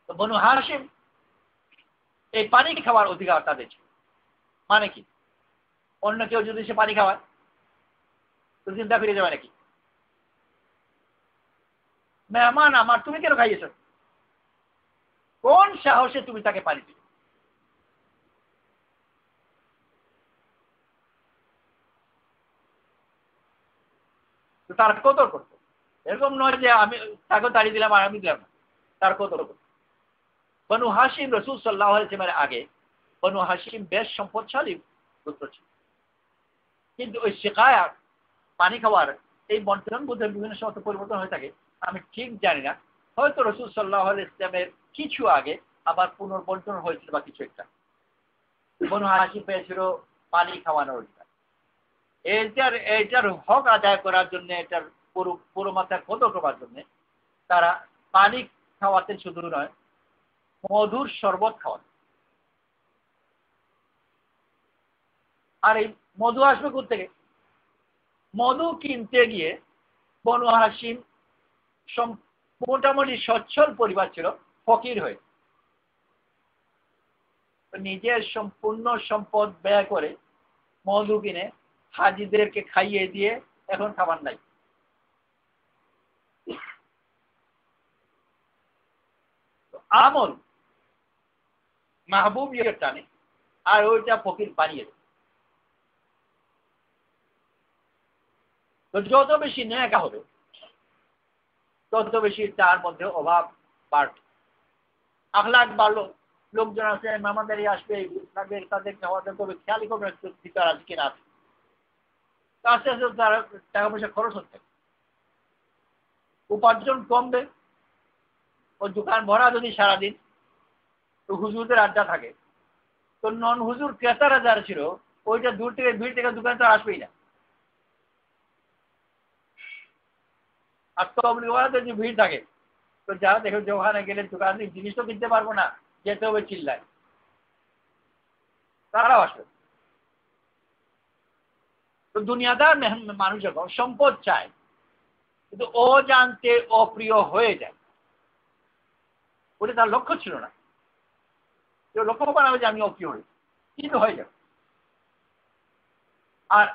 S1: তো বনু হাশিম এই পানি খাওয়ার অধিকার তাদের ছিল। মানে কি, অন্য কেউ যদি সে পানি খাওয়ায় তো চিন্তা ফিরে যাবে নাকি? মেহমান আমার, তুমি কেন খাইয়েছ? কোন সাহসে তুমি তাকে পানি দিবে? তো তার কদর করতো। এরকম নয় যে আমি তাকে তাড়িয়ে দিলাম আর আমি দিলাম না, তার কদর করতো। বনু হাশিম রাসূল সাল্লাল্লাহু আলাইহি ওয়াসাল্লামের আগে বনু হাশিম বেশ সম্পদশালী গোত্র ছিল। কিন্তু ওই শিকায়া, পানি খাওয়ার এই বন্টন বোধহয় বিভিন্ন সময় পরিবর্তন হয়ে থাকে, আমি ঠিক জানি না। হয়তো রাসূল সাল্লাল্লাহু আলাইহি ওয়াসাল্লামের কিছু আগে আবার পুনর্বন্টন হয়েছিল বা কিছু একটা। বনু হাশিম পেয়েছিল পানি খাওয়ানোর অধিকার। এইটার হক আদায় করার জন্য, এটার পুরো মাত্রা কদর করার জন্য তারা পানি খাওয়াতেন, শুধু নয় মধুর শরবত খাওয়াতেন। আর এই মধু আসবে কোত্থেকে? মধু কিনতে গিয়ে বনু হাশিম মোটামুটি সচ্ছল পরিবার ছিল, ফকির হয়ে নিজের সম্পূর্ণ সম্পদ ব্যয় করে মধু কিনে হাজিদেরকে খাইয়ে দিয়ে এখন খাবার নাই। আমল মাহবুবিয়ত টানে, আর ওইটা ফকির বানিয়ে। তো যত বেশি নেকা হবে তত বেশি তার মধ্যে অভাব বাড়বে। আখলাক বাড়লো, লোকজন আছে মেহমানদারি আসবে, তাদের খাওয়া দাওয়া করবে, খেয়ালই করবে ভিতর আছে কিনা আছে। আস্তে আস্তে তারা টাকা পয়সা খরচ হচ্ছে, উপার্জন কমবে। ওই দোকান ভরা যদি সারাদিন, তো হুজুরদের আড্ডা থাকে, তো নন হুজুর ক্রেতারা যারা ছিল ওইটা দূর থেকে ভিড় থেকে দোকানে তো আসবেই না। আর তবলিগওয়ালাদের যে ভিড় থাকে, তো যারা দেখো যে ওখানে গেলে দোকানে জিনিস তো কিনতে পারবো না, যেতে হবে চিল্লায়, তারাও আসবে। তো দুনিয়াদার মানুষ যখন সম্পদ চায়, কিন্তু ও জানতে অপ্রিয় হয়ে যায়, ওটা তার লক্ষ্য ছিল না। কেউ লক্ষ্য বানাবে যে আমি অপ্রিয় হই, কিন্তু হয়ে যাবে। আর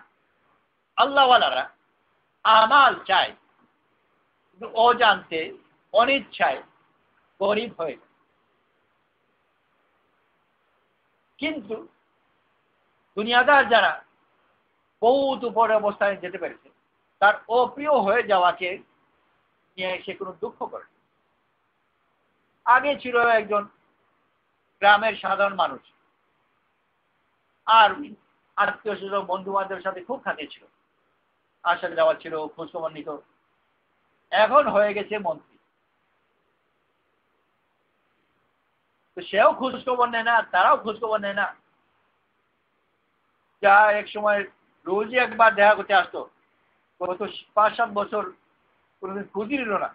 S1: আল্লাহওয়ালারা আমাল চায়, কিন্তু ও জানতে অনিচ্ছায় গরিব হয়ে যায়। কিন্তু দুনিয়াদার যারা বহুত উপরে অবস্থায় যেতে পেরেছে, তার অপ্রিয় হয়ে যাওয়াকে নিয়ে সে কোনো দুঃখ করে। আগে ছিল একজন গ্রামের সাধারণ মানুষ, আর আত্মীয় স্বজন বন্ধু বান্ধবের সাথে খুব খাতির ছিল, আসা যাওয়া ছিল, খোঁজখবর নিত। এখন হয়ে গেছে মন্ত্রী, তো সেও খোঁজখবর নেয় না, তারাও খোঁজখবর নেয় না। যা এক সময় রোজই একবার দেখা করতে আসতো, গত 5-7 বছর কোনোদিন খুঁজই নিল না।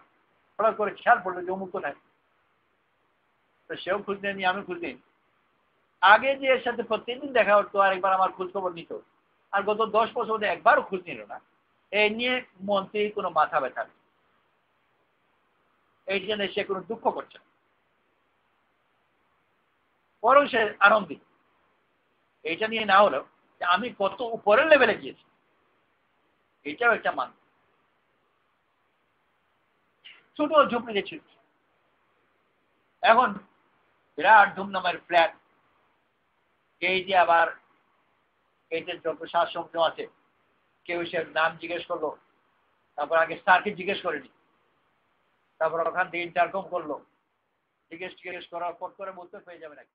S1: হঠাৎ করে খেয়াল পড়লো যে অমুক তো নাই, তো সেও খুঁজ নেয়নি, আমি খুঁজ নিই। আগে যে এর সাথে প্রত্যেকদিন দেখা হতো আর একবার আমার খোঁজ খবর নিত, আর গত 10 বছর মধ্যে একবারও খোঁজ নিল না, এই নিয়ে মন্ত্রীর কোনো মাথা ব্যথা নেই। এই জন্য সে কোনো দুঃখ করছে না, বরং সে আনন্দিত। এইটা নিয়ে না হলেও যে আমি কত উপরের লেভেলে গিয়েছি, এটাও একটা মান। ছোট ঝুপড়ি ছিল, এখন বিরাট ধুমধামের ফ্ল্যাট, গেইটে আবার গেইটের যত শাসক আছে কেউ সে নাম জিজ্ঞেস করলো, তারপর আগে স্যারকে জিজ্ঞেস করেনি, তারপর ওখান থেকে ইন্টারকম করলো, জিজ্ঞেস টিজ্ঞেস করার পর করে বলতে পেয়ে যাবে নাকি।